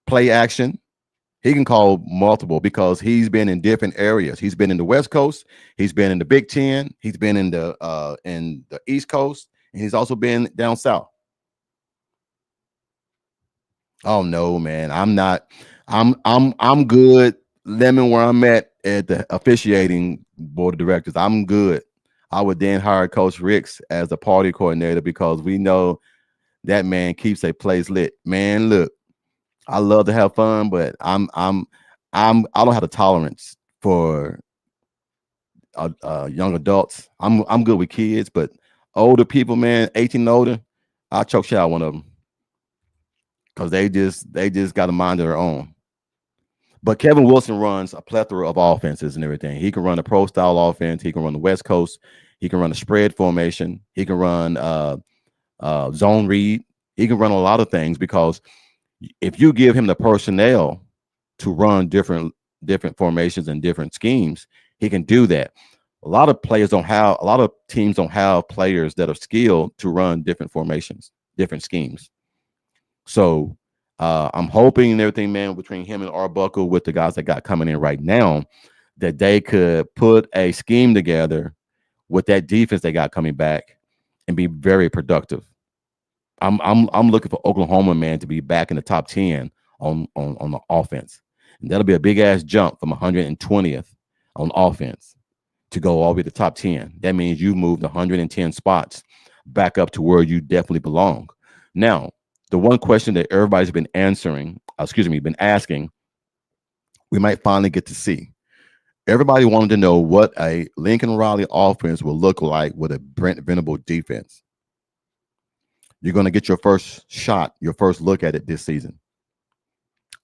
play action. He can call multiple because he's been in different areas. He's been in the West Coast. He's been in the Big Ten. He's been in the East Coast, and he's also been down south. Oh no, man, I'm not. I'm good. Lemon, where I'm at the officiating board of directors, I'm good. I would then hire Coach Ricks as a party coordinator because we know that man keeps a place lit. Man, look, I love to have fun, but I don't have the tolerance for young adults. I'm good with kids, but older people, man, 18 and older, I'll choke shit out one of them because they just got a mind of their own. But Kevin Wilson runs a plethora of offenses and everything. He can run a pro style offense. He can run the West Coast. He can run a spread formation. He can run zone read. He can run a lot of things because if you give him the personnel to run different formations and different schemes, he can do that. A lot of teams don't have players that are skilled to run different formations, different schemes. So I'm hoping and everything, man, between him and Arbuckle with the guys that got coming in right now, that they could put a scheme together with that defense they got coming back and be very productive. I'm looking for Oklahoma, man, to be back in the top 10 on the offense. And that'll be a big ass jump from 120th on offense to go all the way to the top 10. That means you moved 110 spots back up to where you definitely belong. Now, the one question that everybody's been asking, we might finally get to see. Everybody wanted to know what a Lincoln Riley offense will look like with a Brent Venable defense. You're going to get your first shot, your first look at it this season.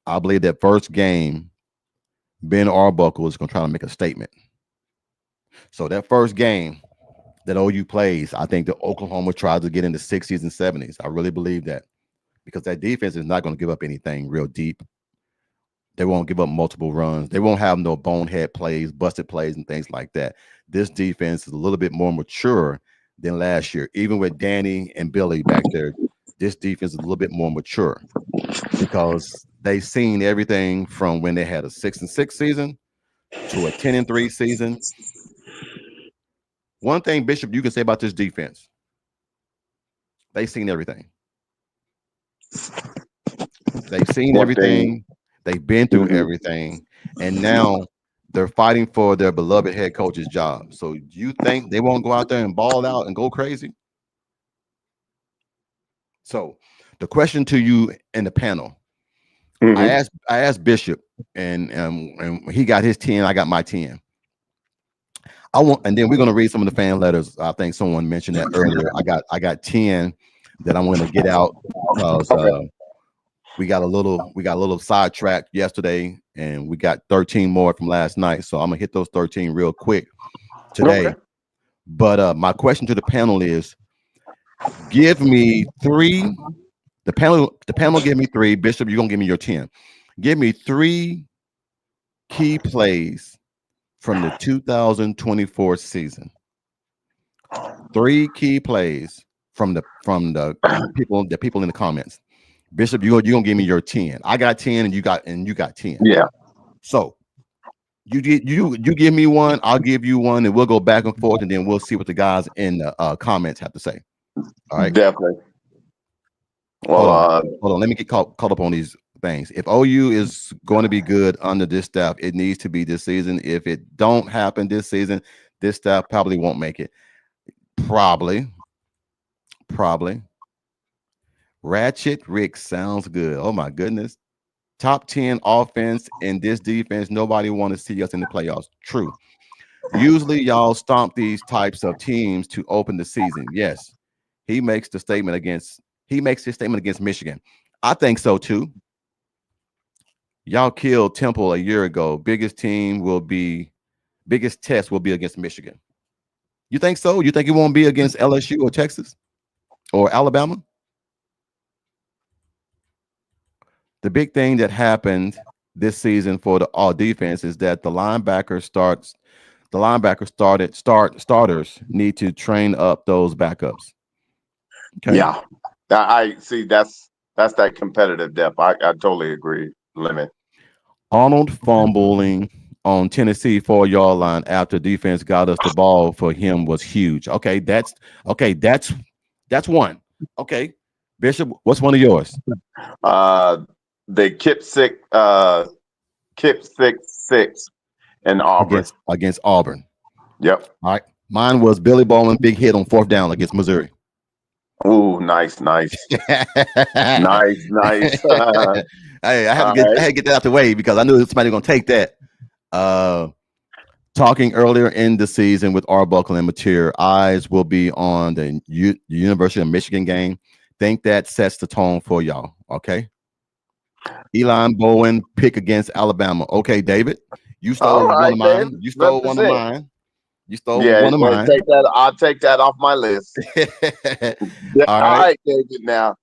I believe that first game, Ben Arbuckle is going to try to make a statement. So that first game that OU plays, I think that Oklahoma tries to get in the 60s and 70s. I really believe that because that defense is not going to give up anything real deep. They won't give up multiple runs. They won't have no bonehead plays, busted plays, and things like that. This defense is a little bit more mature than last year. Even with Danny and Billy back there, this defense is a little bit more mature because they've seen everything from when they had a 6-6 season to a 10-3 season. One thing, Bishop, you can say about this defense, they've seen everything. They've seen everything. They've been through everything, and now they're fighting for their beloved head coach's job. So you think they won't go out there and ball out and go crazy? So the question to you in the panel, I asked Bishop, and he got his 10, I got my 10. And then we're going to read some of the fan letters. I think someone mentioned that earlier. I got 10 that I'm going to get out because we got a little sidetracked yesterday, and we got 13 more from last night. So I'm gonna hit those 13 real quick today. Okay. But my question to the panel is: give me 3. The panel give me 3. Bishop, you're gonna give me your 10. Give me 3 key plays from the 2024 season. 3 key plays from the people in the comments. Bishop, you're gonna give me your 10. I got 10, and you got 10.
Yeah.
So you give me one, I'll give you one, and we'll go back and forth, and then we'll see what the guys in the comments have to say. All right.
Definitely. Well,
hold on. Let me get caught up on these things. If OU is going to be good under this staff, it needs to be this season. If it don't happen this season, this staff probably won't make it. Probably. Ratchet Rick sounds good. Oh my goodness. Top 10 offense in this defense. Nobody want to see us in the playoffs. True. Usually y'all stomp these types of teams to open the season. Yes. He makes his statement against Michigan. I think so too. Y'all killed Temple a year ago. Biggest test will be against Michigan. You think so? You think it won't be against LSU or Texas or Alabama? the big thing that happened this season for the all defense is that starters need to train up those backups. Okay.
Yeah. I see. That's that competitive depth. I totally agree. Limit.
Arnold fumbling on Tennessee 4-yard line after defense got us the ball for him was huge. That's one. Okay. Bishop, what's one of yours?
Uh, the Kip 6 in Auburn.
Against Auburn.
Yep.
All right. Mine was Billy Bowman big hit on 4th down against Missouri.
Ooh, nice. Nice.
Hey, I had to get that out the way because I knew somebody was gonna take that. Talking earlier in the season with Arbuckle and Mateer, eyes will be on the University of Michigan game. Think that sets the tone for y'all. Okay. Eli Bowen pick against Alabama. Okay, David, you stole one of mine.
David,
You stole one of
represent.
mine. You stole one of mine.
I'll take that off my list. All right, David. Now.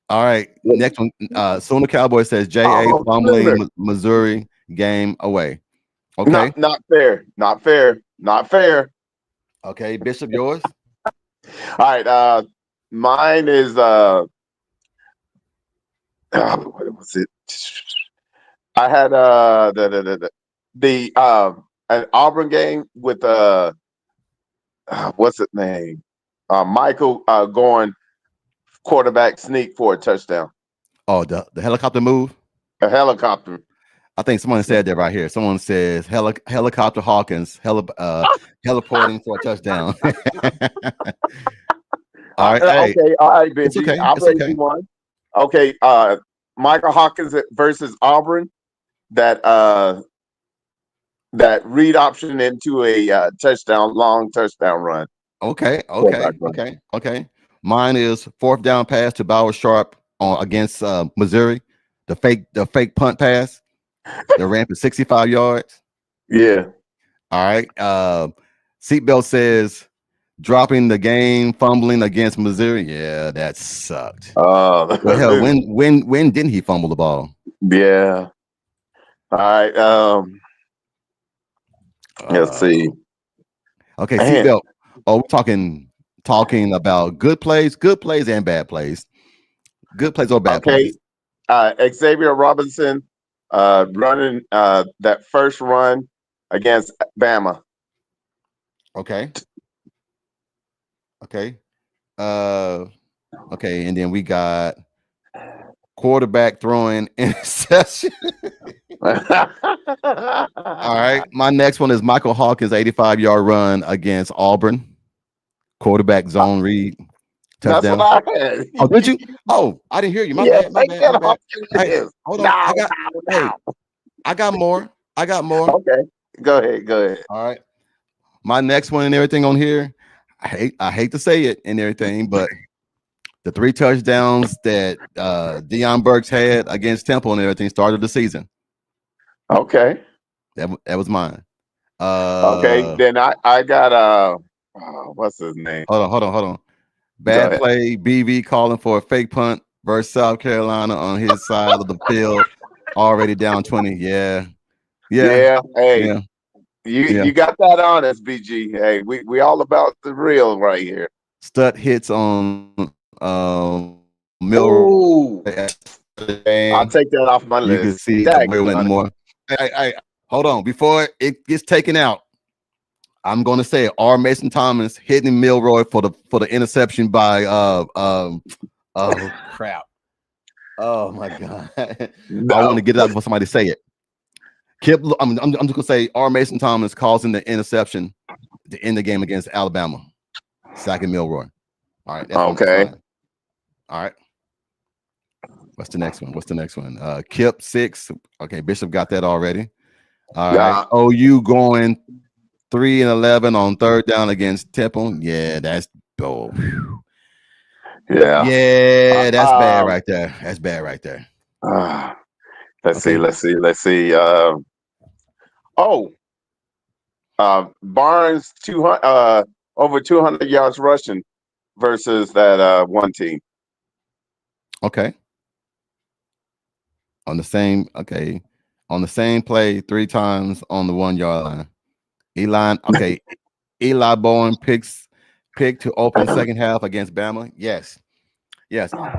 All right. Next one. Sooner Cowboy says J.A. fumbling Missouri game away. Okay.
Not fair. Not fair. Not fair.
Okay, Bishop, yours.
All right. Mine is what was it? I had an Auburn game with what's his name? Michael going quarterback sneak for a touchdown.
Oh, the helicopter move?
A helicopter.
I think someone said that right here. Someone says helicopter Hawkins heliporting for a touchdown. All right.
Okay. All right, Benji.
It's okay.
I'll raise you one. Okay. Michael Hawkins versus Auburn. That read option into a long touchdown run.
Okay. Mine is 4th down pass to Bauer Sharp against Missouri. The fake punt pass. The ramp is 65 yards.
Yeah.
All right. Seatbelt says dropping the game, fumbling against Missouri. Yeah, that sucked. Well, hell, when didn't he fumble the ball?
Yeah. All right. Let's see.
Okay, Seatbelt. Oh, we're talking about good plays and bad plays. Good plays or bad plays.
Xavier Robinson running that first run against Bama.
Okay. Okay, and then we got quarterback throwing interception. All right. My next one is Michael Hawkins' 85-yard run against Auburn. Quarterback zone read. Touchdown.
That's what I had.
Oh, did you? Oh, I didn't hear you. My bad. Hey, hold on. I got more.
Okay. Go ahead.
All right. My next one and everything on here, I hate to say it and everything, but the 3 touchdowns that Deion Burks had against Temple and everything started the season.
Okay.
That was mine.
Okay. Then I got what's his name?
Hold on. Bad play. BV calling for a fake punt versus South Carolina on his side of the field. Already down 20. Yeah.
Hey.
Yeah.
You got that on us, BG. Hey, we all about the real right here.
Stud hits on Milroy.
I'll take that off my list.
You can see the more. Hey, hold on. Before it gets taken out, I'm going to say R. Mason Thomas hitting Milroy for the interception by oh crap. Oh my god. No. I want to get it out before somebody say it. I'm just gonna say R. Mason Thomas causing the interception to end the game against Alabama, sacking Milroy. All right.
Okay.
All right. What's the next one? Kip 6. Okay, Bishop got that already. All right. OU going 3-11 on 3rd down against Temple. Yeah, that's Yeah, that's bad right there. That's bad right there.
Let's see. Barnes 200 over 200 yards rushing versus that one team.
Okay. on the same play 3 times on the 1 yard line. Eli Bowen pick to open second half against Bama. Yes.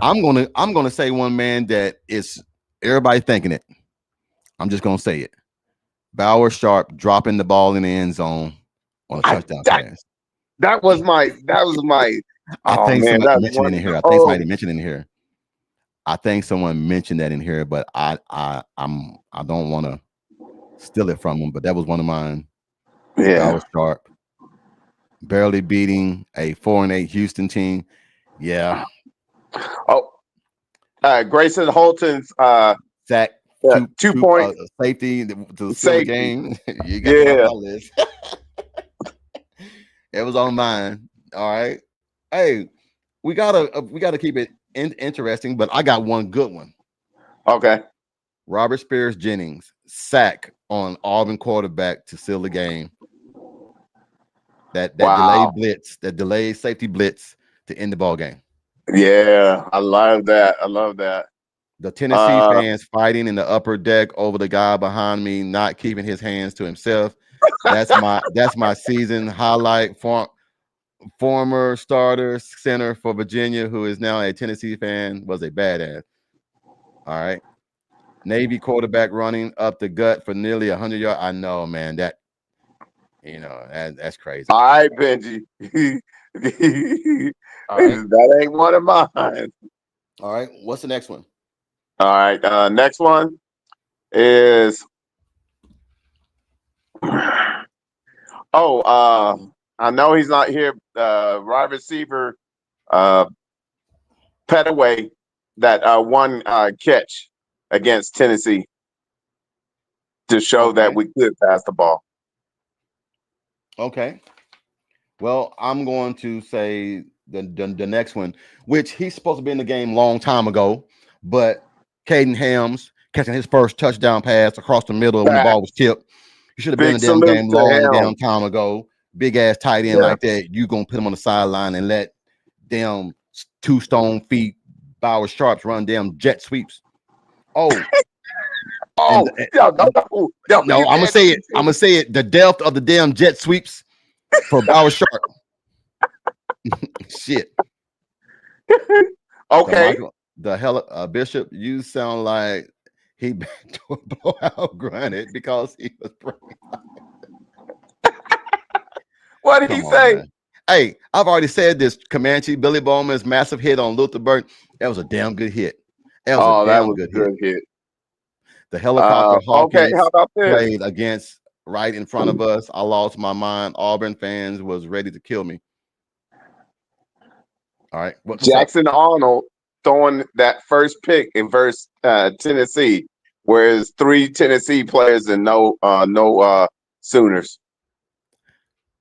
I'm gonna say one man that is everybody thinking it. I'm just gonna say it. Bauer Sharp dropping the ball in the end zone on a touchdown pass.
That was my.
I think
man,
somebody
that's
mentioned it in here. I think somebody mentioned it in here. I think someone mentioned that in here, but I don't want to steal it from them. But that was one of mine.
Yeah.
Bauer Sharp barely beating a 4-8 Houston team. Yeah.
Oh, Grayson Holton's
sack.
2 point
safety to seal the game. You got it on my list. It was on mine. All right. Hey, we gotta keep it interesting, but I got one good one.
Okay.
Robert Spears Jennings sack on Auburn quarterback to seal the game. That delayed blitz, that delayed safety blitz to end the ball game.
Yeah, I love that.
The Tennessee fans fighting in the upper deck over the guy behind me, not keeping his hands to himself. That's my season highlight. Former starter center for Virginia, who is now a Tennessee fan, was a badass. All right. Navy quarterback running up the gut for nearly 100 yards. I know, man. That that's crazy.
All right, Benji. All right. That ain't one of mine.
All right. What's the next one?
All right. Next one is I know he's not here. Wide receiver Petaway that one catch against Tennessee to show that we could pass the ball.
Okay. Well, I'm going to say the next one, which he's supposed to be in the game long time ago, but Caden Hams catching his first touchdown pass across the middle when the ball was tipped. You should have been in the damn game long damn time ago. Big ass tight end like that. You gonna put him on the sideline and let damn 2 stone feet Bauer Sharps run damn jet sweeps. No, I'm gonna say it. I'm gonna say it. The depth of the damn jet sweeps for Bauer Sharp. Shit.
Okay.
The hell, Bishop, you sound like he blowout grunted because he was breaking.
What did he say?
Man. Hey, I've already said this. Comanche, Billy Bowman's massive hit on Luther Burton. That was a damn good hit. That was a good hit. The helicopter Hawkins
how about this?
played against right in front of us. I lost my mind. Auburn fans was ready to kill me. All right.
Jackson Arnold throwing that first pick in versus Tennessee, whereas 3 Tennessee players and no Sooners.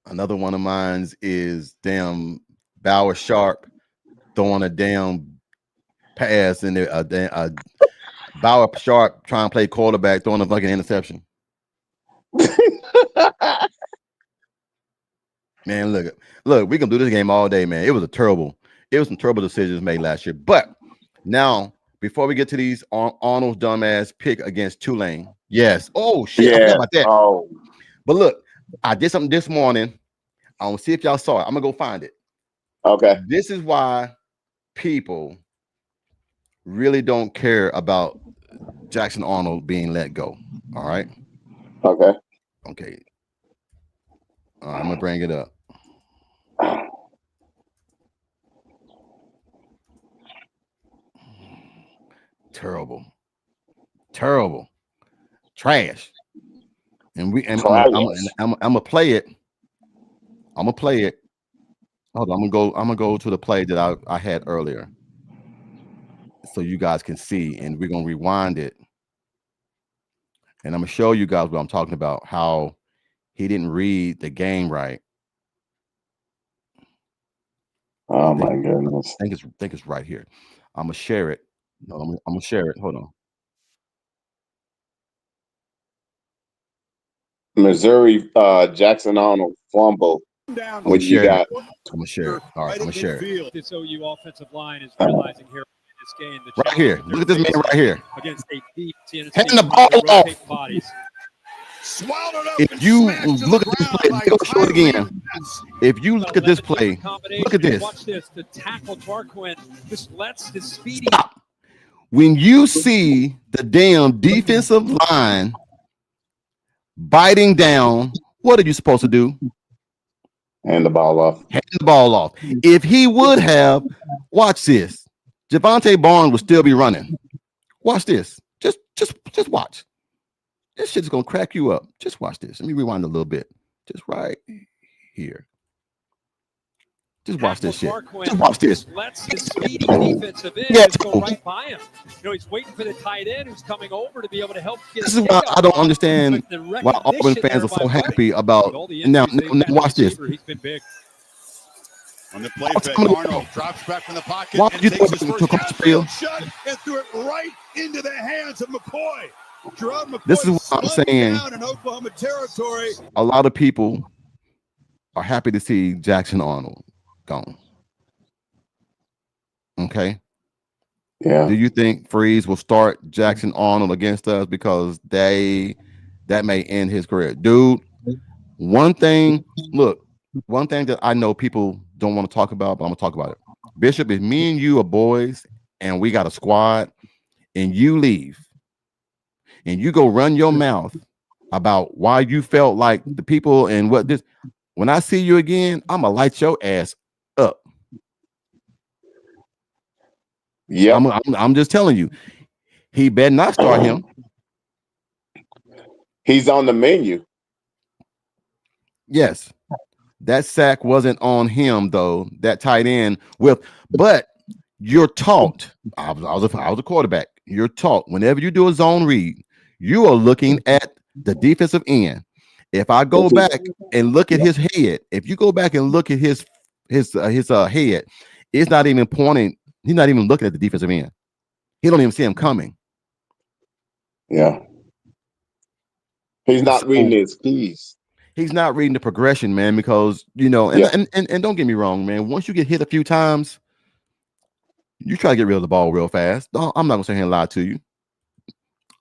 Another one of mine is damn Bauer Sharp throwing a damn pass in there. Bauer Sharp trying to play quarterback, throwing a fucking interception. Man, look, we can do this game all day, man. It was some terrible decisions made last year. But now, before we get to these Arnold's dumbass pick against Tulane, yes. Oh shit, I forgot about that.
Oh,
but look, I did something this morning. I want to see if y'all saw it. I'm gonna go find it.
Okay.
This is why people really don't care about Jackson Arnold being let go. All right.
Okay.
All right, I'm gonna bring it up. Terrible, trash. And I'm gonna play it. Hold on, I'm gonna go to the play that I had earlier, so you guys can see, and we're gonna rewind it, and I'm gonna show you guys what I'm talking about. How he didn't read the game right.
Oh my goodness!
I think it's right here. I'm gonna share it. No, I'm gonna share it. Hold on.
Missouri, Jackson Arnold fumble.
What you got? I'm gonna share it. All right, I'm gonna share it.
This OU offensive line is realizing here this game.
Right here. Look at this man right here.
Against a deep Tennessee
Hitting the
team
ball
that
off.
rotate bodies.
If you look at this play, go show it again. If you look at this play, look at this.
Watch this. The tackle Tarquin just lets his speedy.
Stop. When you see the damn defensive line biting down, what are you supposed to do?
Hand the ball off.
Hand the ball off. If he would have, watch this. Javonte Barnes would still be running. Watch this. Just watch. This shit's gonna crack you up. Just watch this. Let me rewind a little bit. Just right here. Just watch this shit. Just watch this.
Lets his speedy defensive end go right by him. You know, he's waiting for the tight end who's coming over to be able to help get.
This is why I don't understand why Auburn fans are so happy about. Now watch this.
He's been big.
On the play fake, Arnold drops back from the pocket.
Why would you think to across the field?
Shut and threw it right into the hands of McCoy. McCoy
this is what I'm saying.
In Oklahoma territory.
A lot of people are happy to see Jackson Arnold gone. Okay.
Yeah.
Do you think Freeze will start Jackson Arnold against us because that may end his career? Dude, one thing that I know people don't want to talk about, but I'm gonna talk about it. Bishop, if me and you are boys and we got a squad and you leave and you go run your mouth about why you felt like the people and what this, when I see you again, I'm gonna light your ass up.
Yeah,
I'm just telling you, he better not start him.
He's on the menu.
Yes, that sack wasn't on him though. That tight end but you're taught. I was a quarterback. You're taught whenever you do a zone read, you are looking at the defensive end. If I go back and look at his head, if you go back and look at his head, it's not even pointing. He's not even looking at the defensive end. He don't even see him coming.
Yeah. He's not reading his keys.
He's not reading the progression, man, because, you know, and don't get me wrong, man. Once you get hit a few times, you try to get rid of the ball real fast. I'm not going to sit here and lie to you.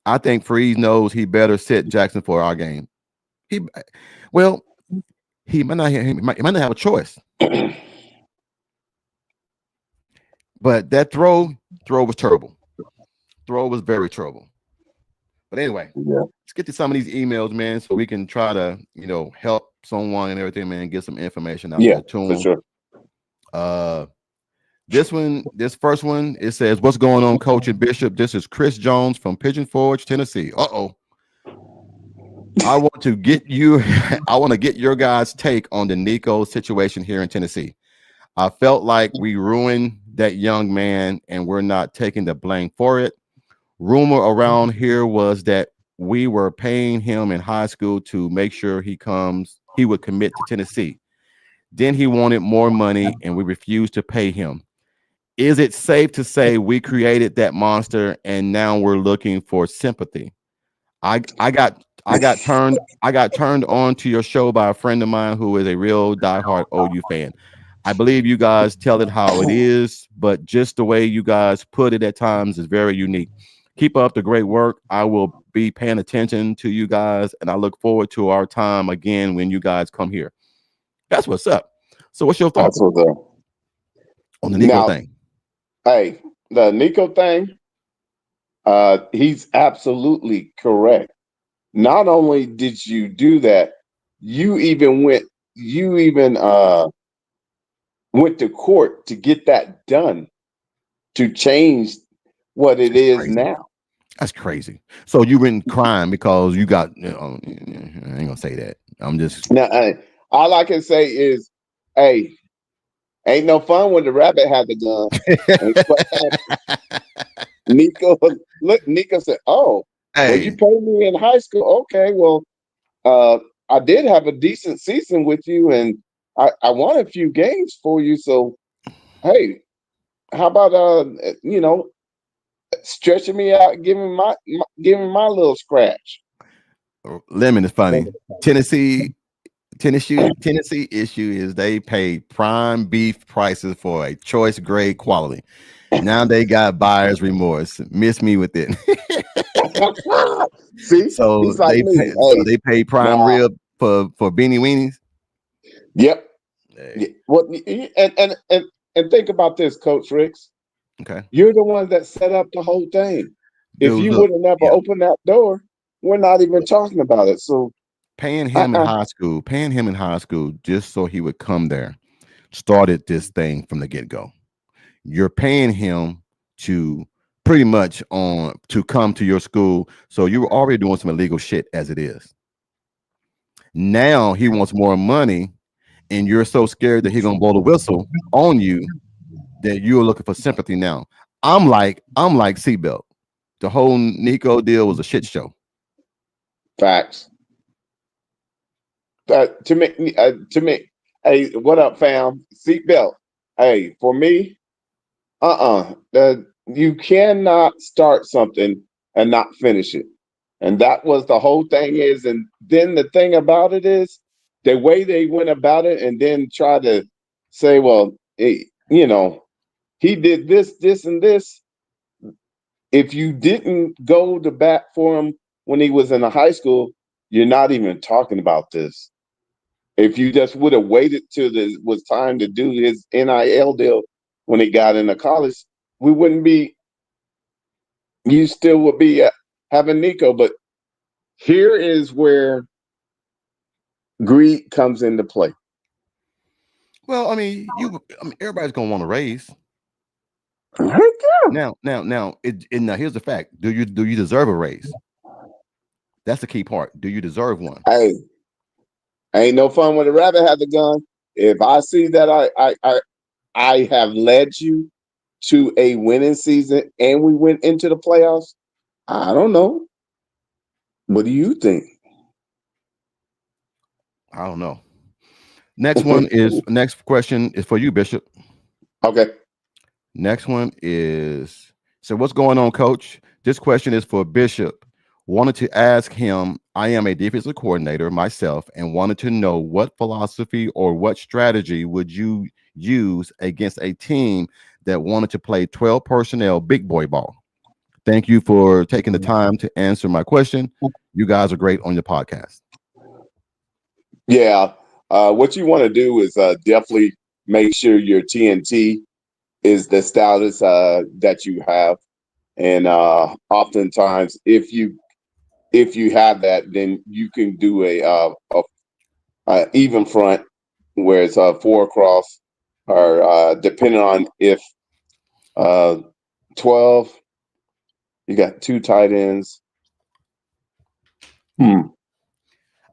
I think Freeze knows he better sit Jackson for our game. He might not have a choice. But that throw was terrible. Throw was very terrible. But anyway, let's get to some of these emails, man, so we can try to, you know, help someone and everything, man, get some information out there to them. For sure. This first one, it says, "What's going on, Coach and Bishop? This is Chris Jones from Pigeon Forge, Tennessee." I want to get your guys' take on the Nico situation here in Tennessee. I felt like we ruined that young man and we're not taking the blame for it. Rumor around here was that we were paying him in high school to make sure he would commit to Tennessee. Then he wanted more money and we refused to pay him. Is it safe to say we created that monster and now we're looking for sympathy? I got turned on to your show by a friend of mine who is a real diehard OU fan. I believe you guys tell it how it is, but just the way you guys put it at times is very unique. Keep up the great work. I will be paying attention to you guys, and I look forward to our time again when you guys come here. That's what's up. So what's your thoughts on the Nico thing?
Hey, the Nico thing, he's absolutely correct. Not only did you do that, you even went to court to get that done, to change what it is now.
That's crazy. So you went crying because you got, I ain't gonna say that. I'm just
now. All I can say is, hey, ain't no fun when the rabbit had the gun. Nico said, "Oh, well, you paid me in high school. Okay, well, I did have a decent season with you, and I won a few games for you. So, hey, how about stretching me out, giving my little scratch?"
Lemon is funny. Tennessee Tennessee issue is they paid prime beef prices for a choice grade quality. Now they got buyer's remorse. Miss me with it.
See,
So
he's like
they
me.
pay,
Hey,
so they pay prime
nah.
rib for beanie weenies.
Yep.
Hey,
Yeah. What and think about this, Coach Ricks.
okay,
You're the one that set up the whole thing. If
dude,
you
look,
would have never
yeah,
opened that door, we're not even talking about it. So,
paying him in high school just so he would come there, started this thing from the get go. You're paying him to pretty much to come to your school, so you were already doing some illegal shit as it is. Now he wants more money, and you're so scared that he's gonna blow the whistle on you that you're looking for sympathy now. I'm like Seatbelt. The whole Nico deal was a shit show.
facts. To me, hey, what up, fam? Seatbelt. Hey, for me, you cannot start something and not finish it. And that was the whole thing is, and then the thing about it is the way they went about it and then try to say, well, he did this, this, and this. If you didn't go to bat for him when he was in the high school, you're not even talking about this. If you just would have waited till it was time to do his NIL deal when he got into college, we wouldn't be. You still would be having Nico, but here is where greed comes into play.
Well, I mean, everybody's gonna want to raise.
Heck yeah.
Now, now here's the fact: do you deserve a raise? That's the key part. Do you deserve one?
Hey, ain't no fun when the rabbit has the gun. If I see that I have led you to a winning season and we went into the playoffs, I don't know. What do you think?
I don't know. Next question is for you, Bishop.
Okay.
Next one is, so what's going on, Coach? This question is for Bishop. Wanted to ask him, I am a defensive coordinator myself and wanted to know what philosophy or what strategy would you use against a team that wanted to play 12 personnel big boy ball? Thank you for taking the time to answer my question. You guys are great on your podcast.
Yeah. What you want to do is definitely make sure your TNT is the status that you have. And oftentimes, if you have that, then you can do a even front where it's 4 across, or depending on if 12, you got 2 tight ends.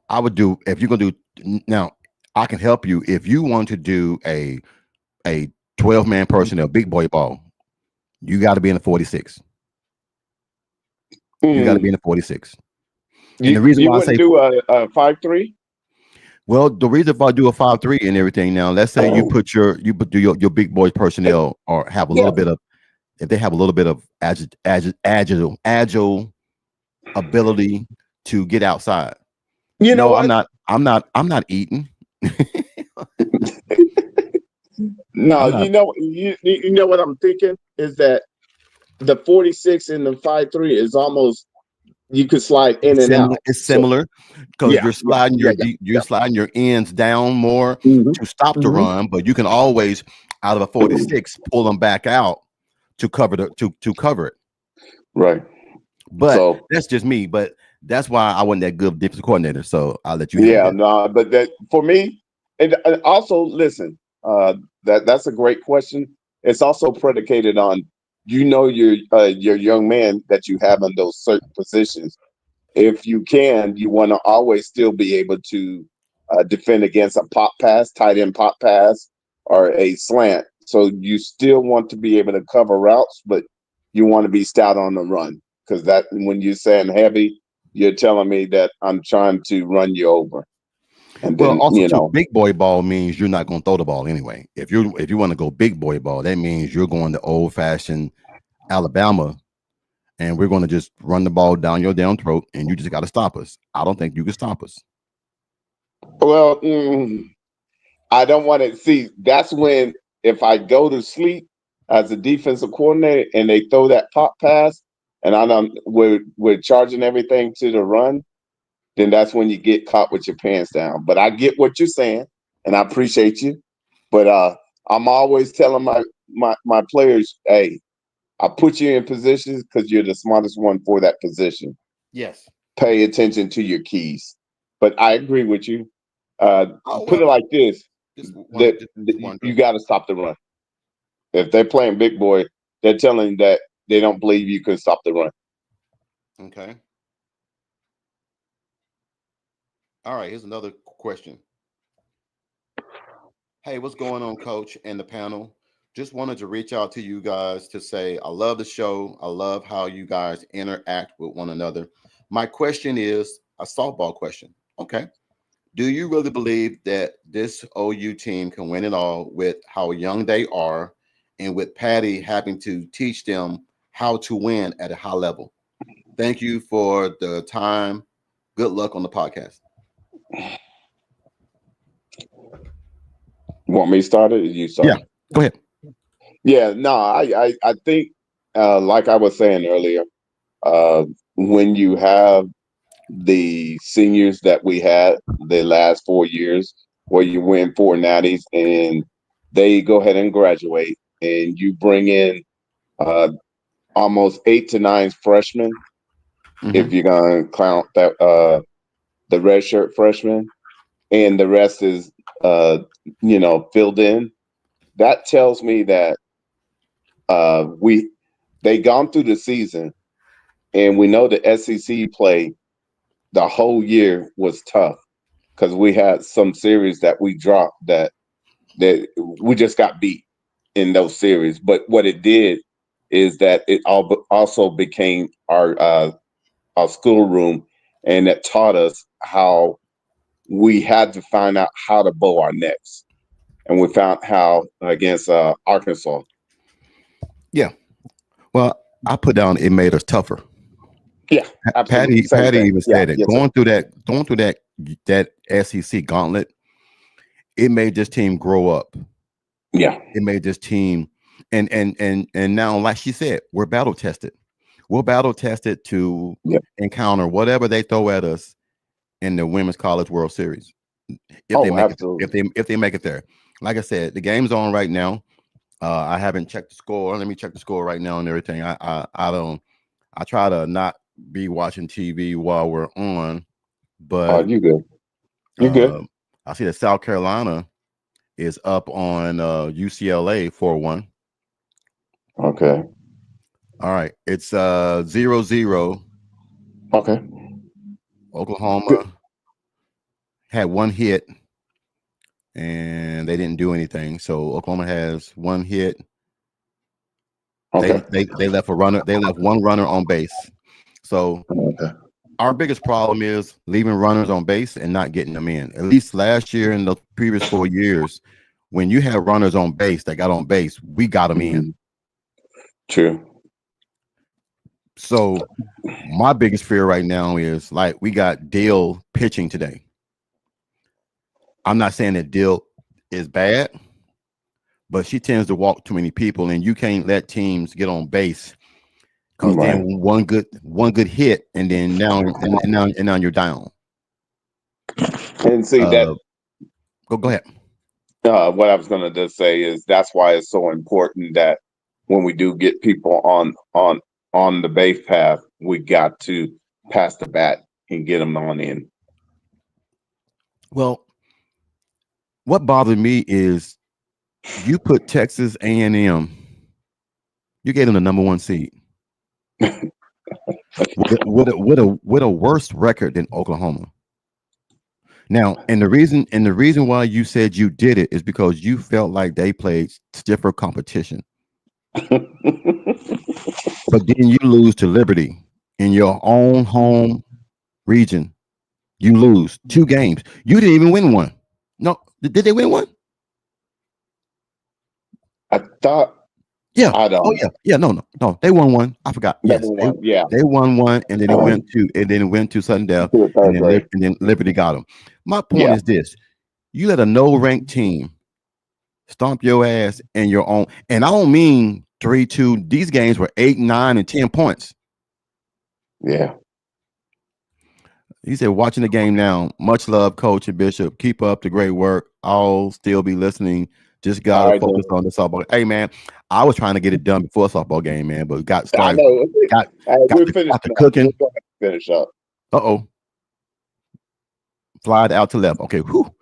I would do, if you're gonna do, now I can help you if you want to do a 12-man personnel big boy ball. You got to be in the 46. You got to be in the 46. And the reason
you
why I
wouldn't
say
do a 5-3.
well, the reason if I do a 5-3 and everything, now let's say you do your big boy personnel or have a little bit of, if they have a little bit of agile ability to get outside.
You know what?
I'm not eating.
No, you know what I'm thinking is that the 46 and the 5-3 is almost, you could slide in and out.
It's similar because
Yeah,
you're sliding you're sliding your ends down more to stop the run, but you can always out of a 46 pull them back out to cover to cover it.
Right.
But that's just me. But that's why I wasn't that good defensive coordinator. So I'll let you.
Yeah, no, but that for me, and also listen, that's a great question. It's also predicated on your young man that you have in those certain positions. If you can, you want to always still be able to defend against a pop pass, tight end pop pass, or a slant. So you still want to be able to cover routes, but you want to be stout on the run, because that when you're saying heavy, you're telling me that I'm trying to run you over. And then,
also big boy ball means you're not going to throw the ball anyway. If you want to go big boy ball, that means you're going to old fashioned Alabama, and we're going to just run the ball down your damn throat, and you just got to stop us. I don't think you can stop us.
Well, I don't want to see. That's when if I go to sleep as a defensive coordinator and they throw that pop pass, and we're charging everything to the run, then that's when you get caught with your pants down. But I get what you're saying, and I appreciate you. But I'm always telling my players, hey, I put you in positions because you're the smartest one for that position.
Yes.
Pay attention to your keys. But I agree with you.
Oh,
Put it
well,
like this:
just one
you got to stop the run. If they're playing big boy, they're telling you that they don't believe you can stop the run.
Okay. All right. Here's another question. Hey, what's going on, Coach and the panel? Just wanted to reach out to you guys to say I love the show. I love how you guys interact with one another. My question is a softball question. Okay. Do you really believe that this OU team can win it all with how young they are and with Patty having to teach them how to win at a high level? Thank you for the time. Good luck on the podcast.
Want me to start it? Or you start?
Yeah, go ahead.
Yeah, no, I think like I was saying earlier, when you have the seniors that we had the last 4 years, where you win 4 natties and they go ahead and graduate, and you bring in almost 8 to 9 freshmen, if you're gonna count that the redshirt freshmen, and the rest is filled in. That tells me that they gone through the season, and we know the SEC play the whole year was tough because we had some series that we dropped that we just got beat in those series. But what it did is that it also became our schoolroom, and it taught us how we had to find out how to bow our necks, and we found how against Arkansas.
Yeah. Well, I put down it made us tougher.
Yeah, absolutely.
Patty even said it.
Yes,
going through that SEC gauntlet, it made this team grow up.
Yeah.
It made this team and now, like she said, we're battle tested. We're battle tested to encounter whatever they throw at us in the Women's College World Series. If they make it there. Like I said, the game's on right now. I haven't checked the score. Let me check the score right now and everything. I try to not be watching TV while we're on, but
you good. You good.
I see that South Carolina is up on UCLA 4-1.
Okay.
All right. It's 0-0.
Okay.
Oklahoma had one hit and they didn't do anything. So Oklahoma has one hit.
Okay.
They left a runner. They left one runner on base. So our biggest problem is leaving runners on base and not getting them in. At least last year and the previous 4 years, when you have runners on base that got on base, we got them in.
True.
So my biggest fear right now is like we got Dill pitching today. I'm not saying that Dill is bad, but she tends to walk too many people, and you can't let teams get on base because then one good hit, and then now you're down.
And see that.
Go ahead.
What I was going to just say is that's why it's so important that when we do get people on the base path, we got to pass the bat and get them on in.
Well, what bothered me is you put Texas A&M, you gave them the number 1 seed with a worse record than Oklahoma. Now, and the reason why you said you did it is because you felt like they played stiffer competition. But then you lose to Liberty in your own home region. You lose 2 games. You didn't even win one. No, did they win one?
I thought
Yeah.
I don't.
Oh yeah. No. They won one. I forgot. Yes,
Number one. Yeah.
they won one, and then it went to sudden death,
To the third grade.
and then Liberty got them. My point
Yeah.
is this: you let a no-ranked team stomp your ass in your own, and I don't mean 3-2. These games were 8, 9, and 10 points.
Yeah.
He said, watching the game now. Much love, Coach and Bishop. Keep up the great work. I'll still be listening. Just gotta
All right,
focus
then.
on the softball. Hey man, I was trying to get it done before softball game, man, but got
I
started.
know.
Got
We're finished.
got the cooking.
We're gonna finish up.
Uh-oh. Flied out to left. Okay, whew.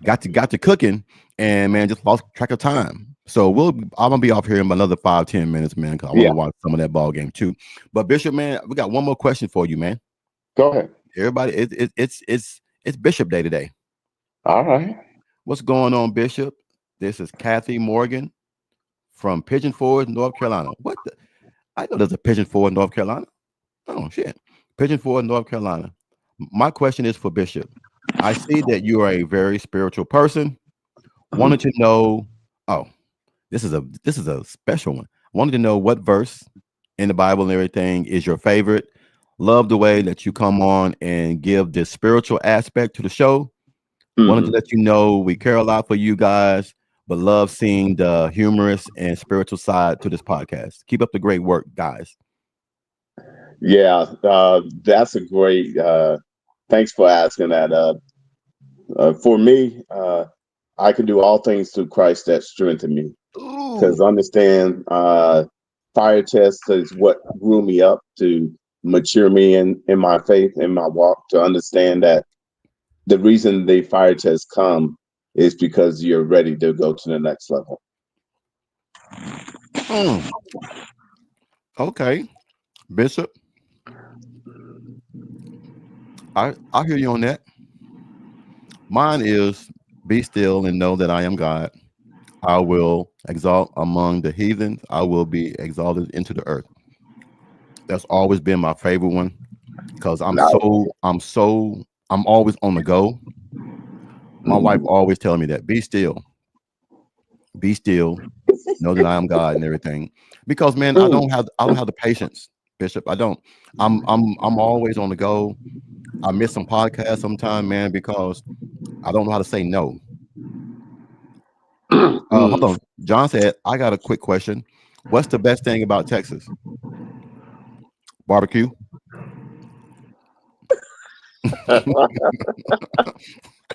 Got to cooking, and man, just lost track of time. So I'm gonna be off here in another 5-10 minutes, man, because I want to watch some of that ball game too. But Bishop, man, we got one more question for you, man.
Go ahead.
Everybody, it's Bishop Day today.
All right.
What's going on, Bishop? This is Kathy Morgan from Pigeon Forge, North Carolina. What the? I know there's a Pigeon Forge, North Carolina. Oh shit, Pigeon Forge, North Carolina. My question is for Bishop. I see that you are a very spiritual person. Wanted to know. Oh, this is a special one. Wanted to know what verse in the Bible and everything is your favorite. Love the way that you come on and give this spiritual aspect to the show. Wanted to let you know we care a lot for you guys, but love seeing the humorous and spiritual side to this podcast. Keep up the great work, guys.
Yeah, that's a great. Thanks for asking that. For me, I can do all things through Christ that strengthen me. Because understand, fire tests is what grew me up to mature me in my faith, in my walk. To understand that the reason the fire tests come is because you're ready to go to the next level.
Okay, Bishop. I hear you on that. Mine is be still and know that I am God. I will exalt among the heathens. I will be exalted into the earth. That's always been my favorite one because I'm always on the go. My wife always telling me that be still, know that I am God and everything. Because man, I don't have the patience, Bishop. I don't. I'm always on the go. I miss some podcasts sometimes, man, because I don't know how to say no. Hold on. John said, I got a quick question. What's the best thing about Texas? Barbecue.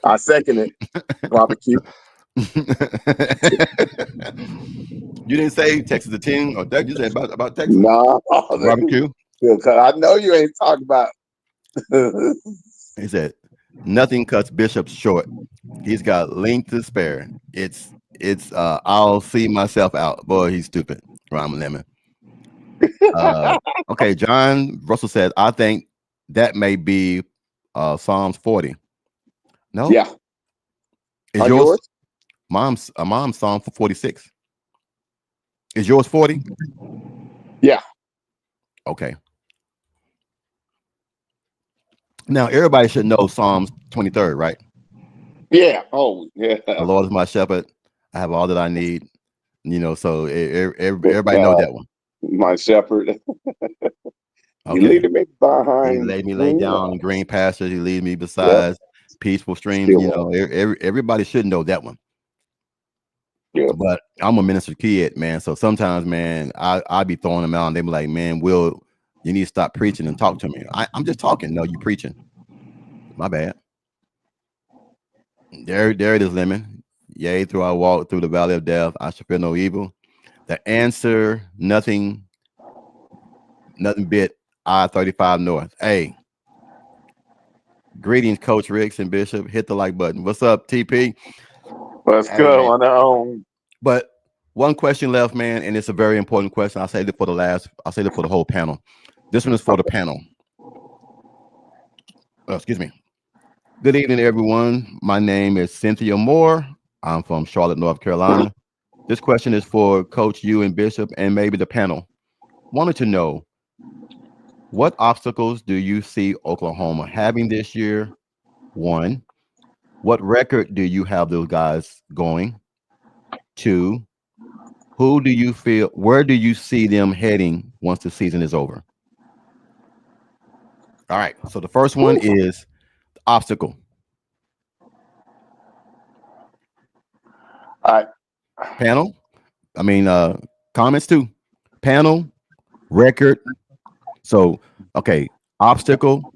I second it. Barbecue.
You didn't say Texas a 10 or that. You said about Texas.
No.
Barbecue.
I know you ain't talking about.
He said, nothing cuts Bishop short. He's got length to spare. It's I'll see myself out. Boy, he's stupid. Rhyme lemon. Okay, John Russell said, I think that may be Psalms 40. No?
Yeah.
Is yours? Mom's Psalm 46. Is yours 40?
Yeah.
Okay. Now everybody should know Psalms 23rd, right?
Yeah. Oh, yeah.
The Lord is my shepherd. I have all that I need. You know, so everybody know that one.
My shepherd.
Okay.
You lead me behind.
He laid me down in green pastures. He lead me beside peaceful streams. You know, everybody should know that one. Yeah. But I'm a minister kid, man. So sometimes, man, I be throwing them out and they be like, man, Will, you need to stop preaching and talk to me. I'm just talking. No, you preaching. My bad. There it is, Lemon. Yea, through I walk through the valley of death, I shall fear no evil. The answer, nothing bit I-35 North. Hey, greetings, Coach Riggs and Bishop. Hit the like button. What's up, TP?
Let's go on our own.
But one question left, man, and it's a very important question. I'll say it for the whole panel. This one is for the panel. Excuse me. Good evening, everyone. My name is Cynthia Moore. I'm from Charlotte, North Carolina. This question is for Coach you and Bishop and maybe the panel. Wanted to know, what obstacles do you see Oklahoma having this year? 1, what record do you have those guys going? 2, Who do you feel? Where do you see them heading once the season is over? All right. So the first one is obstacle.
All right.
Panel. I mean, comments too. Panel, record. So, okay, obstacle,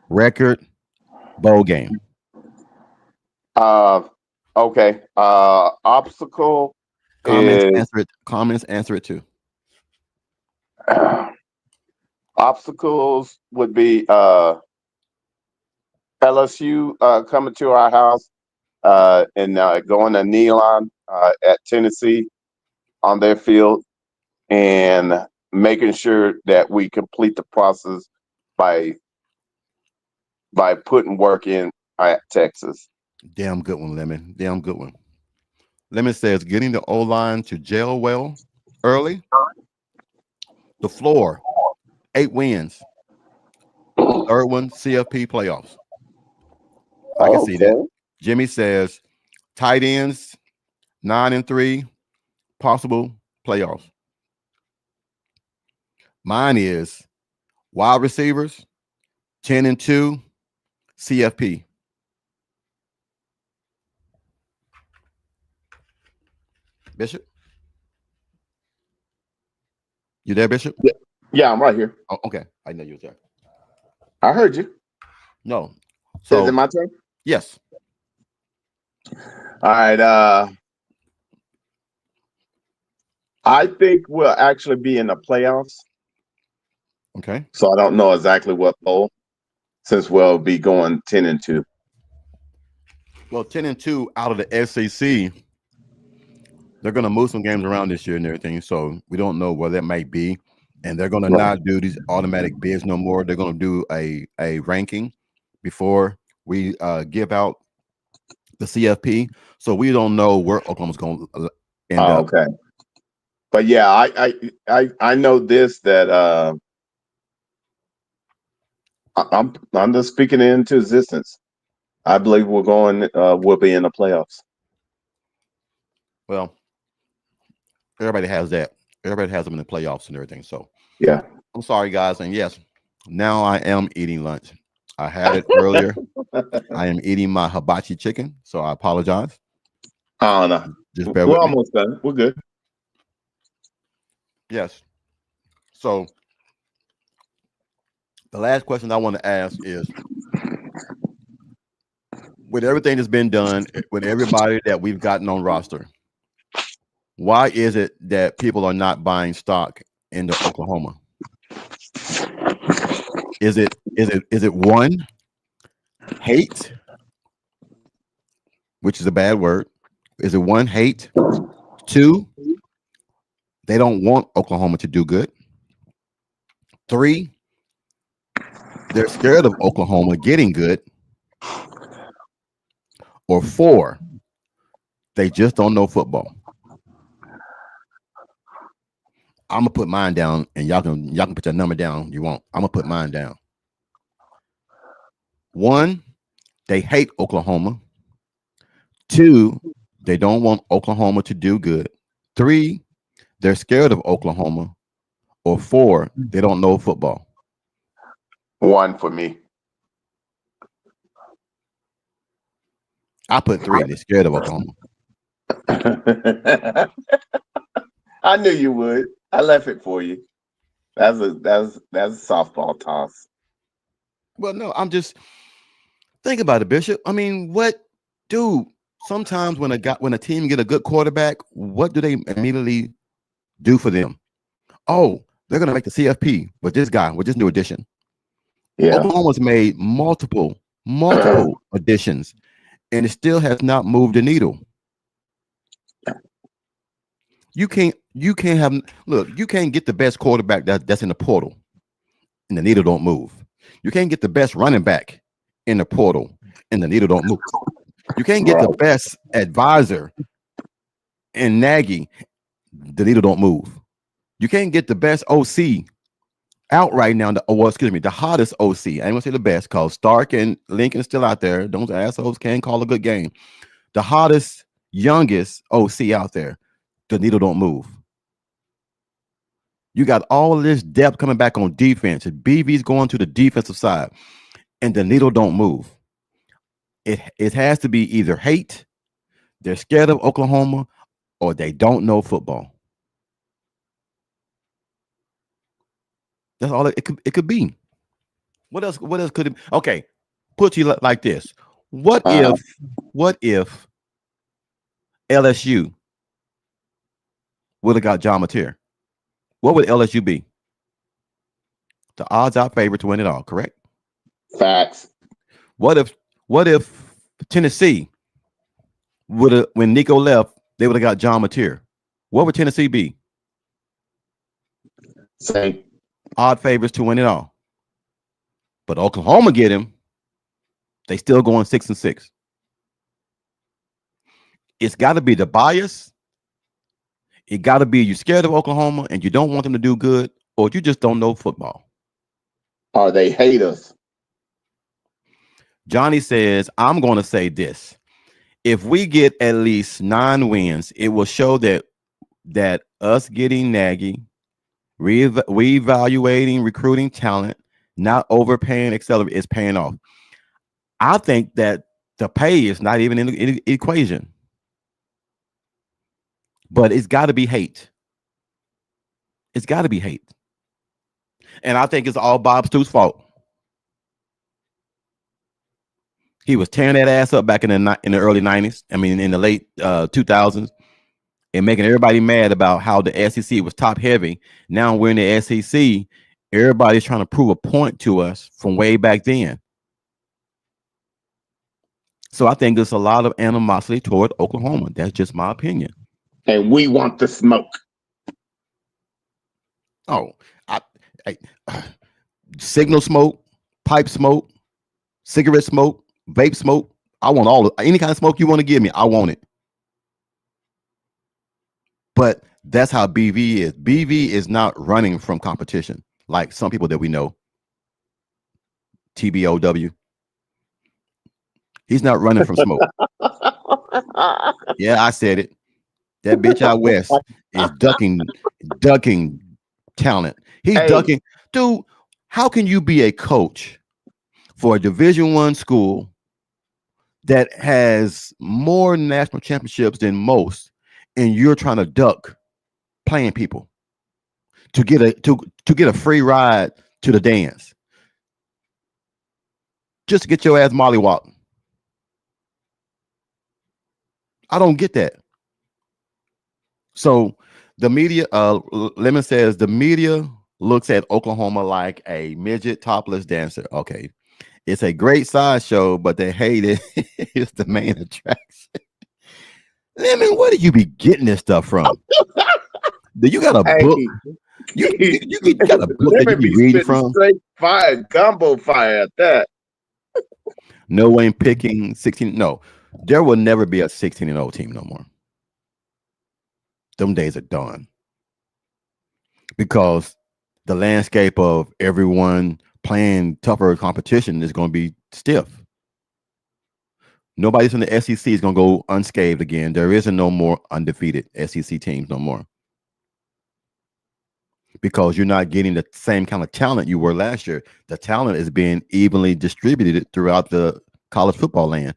record, bowl game.
Okay. Obstacle
Comments
is
answer it. Comments answer it too.
obstacles would be LSU coming to our house and going to Neon at Tennessee on their field and making sure that we complete the process by putting work in at Texas.
Damn good one, Lemon. Damn good one. Lemon says getting the O-line to gel well early. The floor, 8 wins. Third one, CFP playoffs. I can see that. Jimmy says tight ends, 9-3, possible playoffs. Mine is wide receivers, 10-2, CFP. Bishop? You there, Bishop?
Yeah, I'm right here.
Oh, okay. I know you were there.
I heard you.
No.
Is
So
it my turn?
yes.
All right. I think we'll actually be in the playoffs.
Okay.
So I don't know exactly what bowl, since we'll be going 10-2.
Well, 10-2 out of the SEC. They're going to move some games around this year and everything, so we don't know where that might be. And they're going to not do these automatic bids no more. They're going to do a ranking before we give out the CFP. So we don't know where Oklahoma's going to end up.
Okay. But yeah, I know this, that I'm just speaking it into existence. I believe we'll be in the playoffs.
Well, everybody has that. Everybody has them in the playoffs and everything. So
Yeah.
I'm sorry, guys. And yes, now I am eating lunch. I had it earlier. I am eating my hibachi chicken, so I apologize.
Oh no.
Just bear
We're
with me.
almost done. We're good.
Yes. So the last question I want to ask is, with everything that's been done, with everybody that we've gotten on roster, why is it that people are not buying stock into Oklahoma? Is it one, hate, which is a bad word? Is it one, hate? Two, they don't want Oklahoma to do good. Three, they're scared of Oklahoma getting good. Or four, they just don't know football. I'm gonna put mine down, and y'all can put your number down. You won't. I'm gonna put mine down. One, they hate Oklahoma. Two, they don't want Oklahoma to do good. Three, they're scared of Oklahoma. Or four, they don't know football.
One for me.
I put three. They're scared of Oklahoma.
I knew you would. I left it for you. That's a softball toss.
Well, no, I'm just think about it, Bishop. I mean, what do sometimes when a team get a good quarterback, what do they immediately do for them? Oh, they're gonna make the CFP with this guy, with this new addition.
Yeah.
Oklahoma's made multiple additions, and it still has not moved the needle. You can't get the best quarterback that's in the portal, and the needle don't move. You can't get the best running back in the portal, and the needle don't move. You can't get the best advisor in Nagy, the needle don't move. You can't get the best OC out right now. The hottest OC. I ain't gonna say the best, because Stark and Lincoln are still out there. Those assholes can't call a good game. The hottest, youngest OC out there, the needle don't move. You got all of this depth coming back on defense. And BV's going to the defensive side, and the needle don't move. It has to be either hate, they're scared of Oklahoma, or they don't know football. That's all it could be. What else could it be? Okay, put you like this. What if LSU would have got John Mateer? What would LSU be? The odds-out favorite to win it all, correct?
Facts.
What if Tennessee would have, when Nico left, they would have got John Mateer? What would Tennessee be?
Same.
Odd favorites to win it all. But Oklahoma get him. They still going 6-6. It's got to be the bias. It got to be you scared of Oklahoma and you don't want them to do good, or you just don't know football.
Or they hate us.
Johnny says, I'm going to say this. If we get at least 9 wins, it will show that us getting Nagy, reevaluating recruiting talent, not overpaying, etc., is paying off. I think that the pay is not even in the equation. But it's got to be hate. It's got to be hate. And I think it's all Bob Stoops' fault. He was tearing that ass up back in the early 90s. I mean, in the late 2000s, and making everybody mad about how the SEC was top heavy. Now we're in the SEC. Everybody's trying to prove a point to us from way back then. So I think there's a lot of animosity toward Oklahoma. That's just my opinion.
And we want the smoke.
Oh, signal smoke, pipe smoke, cigarette smoke, vape smoke. I want any kind of smoke you want to give me. I want it. But that's how BV is. BV is not running from competition like some people that we know. TBOW. He's not running from smoke. Yeah, I said it. That bitch out west is ducking talent. He's ducking. Dude, how can you be a coach for a Division I school that has more national championships than most, and you're trying to duck playing people to get a free ride to the dance, just to get your ass mollywopped? I don't get that. So the media, Lemon says the media looks at Oklahoma like a midget topless dancer. Okay. It's a great sideshow, but they hate it. It's the main attraction. Lemon, where do you be getting this stuff from? Do you got a book? You got a book that you be reading from?
Straight fire, gumbo fire at that.
No one picking 16. No, there will never be a 16-0 team no more. Them days are done. Because the landscape of everyone playing tougher competition is going to be stiff. Nobody's in the SEC is going to go unscathed again. There isn't no more undefeated SEC teams no more. Because you're not getting the same kind of talent you were last year. The talent is being evenly distributed throughout the college football land.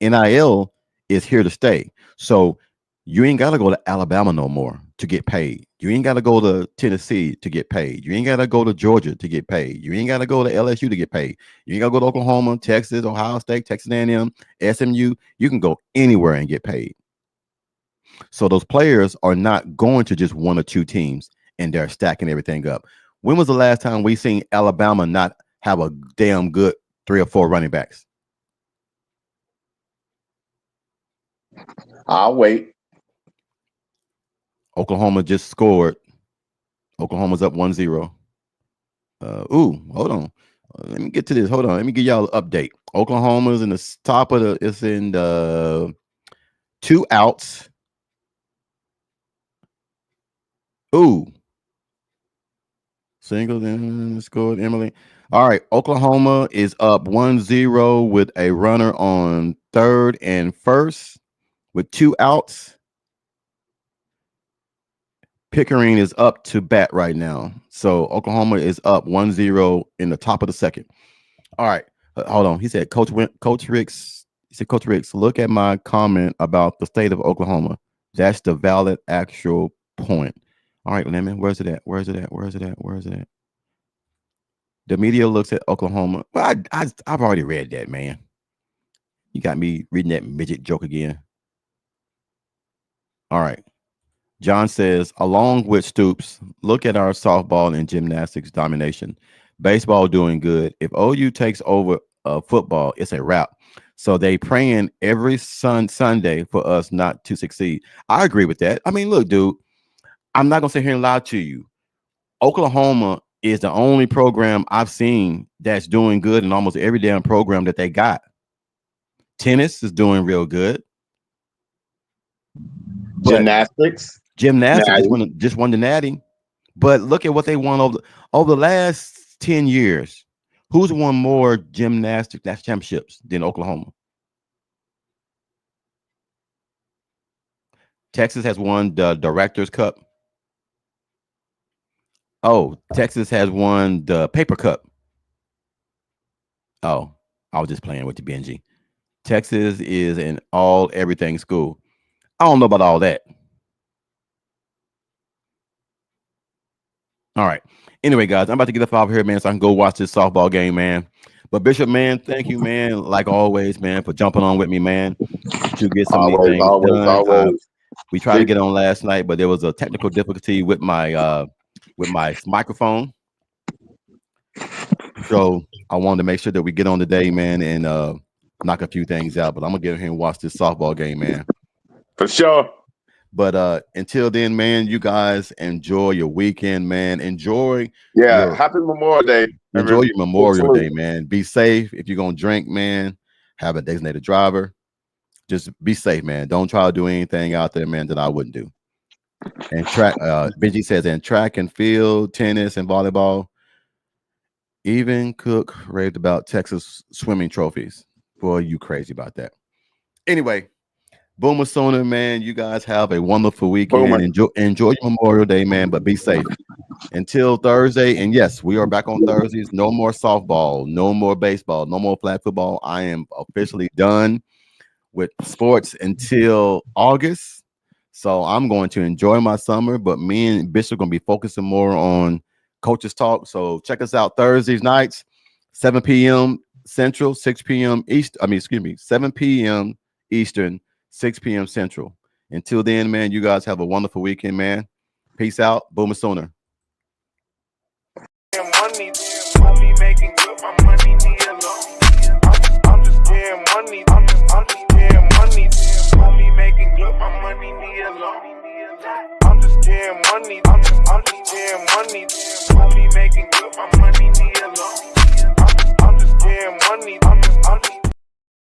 NIL is here to stay. So you ain't got to go to Alabama no more to get paid. You ain't got to go to Tennessee to get paid. You ain't got to go to Georgia to get paid. You ain't got to go to LSU to get paid. You ain't got to go to Oklahoma, Texas, Ohio State, Texas A&M, SMU. You can go anywhere and get paid. So those players are not going to just 1 or 2 teams and they're stacking everything up. When was the last time we seen Alabama not have a damn good 3 or 4 running backs?
I'll wait.
Oklahoma just scored. Oklahoma's up 1-0. Hold on. Let me get to this. Hold on. Let me give y'all an update. Oklahoma's in the top of the. It's in the 2 outs. Single then scored Emily. All right. Oklahoma is up 1-0 with a runner on 3rd and 1st with 2 outs. Pickering is up to bat right now. So Oklahoma is up 1-0 in the top of the second. All right. Hold on. He said, Coach Ricks, look at my comment about the state of Oklahoma. That's the valid actual point. All right, Lemon, where's it at? The media looks at Oklahoma. Well, I've already read that, man. You got me reading that midget joke again. All right. John says, along with Stoops, look at our softball and gymnastics domination. Baseball doing good. If OU takes over football, it's a wrap. So they praying every Sunday for us not to succeed. I agree with that. I mean, look, dude, I'm not going to sit here and lie to you. Oklahoma is the only program I've seen that's doing good in almost every damn program that they got. Tennis is doing real good.
Gymnastics
just won the Natty. But look at what they won over the last 10 years. Who's won more gymnastics championships than Oklahoma? Texas has won the Director's Cup. Oh, Texas has won the Paper Cup. Oh, I was just playing with the Benji. Texas is an everything school. I don't know about all that. All right. Anyway, guys, I'm about to get up out of here, man, so I can go watch this softball game, man. But Bishop, man, thank you, man, like always, man, for jumping on with me, man, to get some of these things done. We tried to get on last night, but there was a technical difficulty with my microphone. So I wanted to make sure that we get on today, man, and knock a few things out. But I'm gonna get here and watch this softball game, man.
For sure.
But until then, man, you guys enjoy your weekend, man.
Happy Memorial Day.
Enjoy your Memorial Day, man. Be safe. If you're gonna drink, man, have a designated driver. Just be safe, man. Don't try to do anything out there, man, that I wouldn't do. And track, Benji says, and track and field, tennis and volleyball. Even Cook raved about Texas swimming trophies. Boy, you crazy about that. Anyway, Boomer Sooner, man, you guys have a wonderful weekend. Enjoy your Memorial Day, man, but be safe. Until Thursday, and yes, we are back on Thursdays. No more softball, no more baseball, no more flag football. I am officially done with sports until August. So I'm going to enjoy my summer, but me and Bishop are going to be focusing more on Coaches Talk. So check us out Thursdays nights, 7 p.m. Central, 6 p.m. East. 7 p.m. Eastern, 6 p.m. Central. Until then, man, you guys have a wonderful weekend, man. Peace out. Boomer Sooner.
Money, homie making good, my money need a loan. I'm just getting money, I'm just getting money. Homie making good, my money need a loan. I'm just getting money, I'm just getting money. Homie making good, my money need a loan. I'm just getting money, I'm just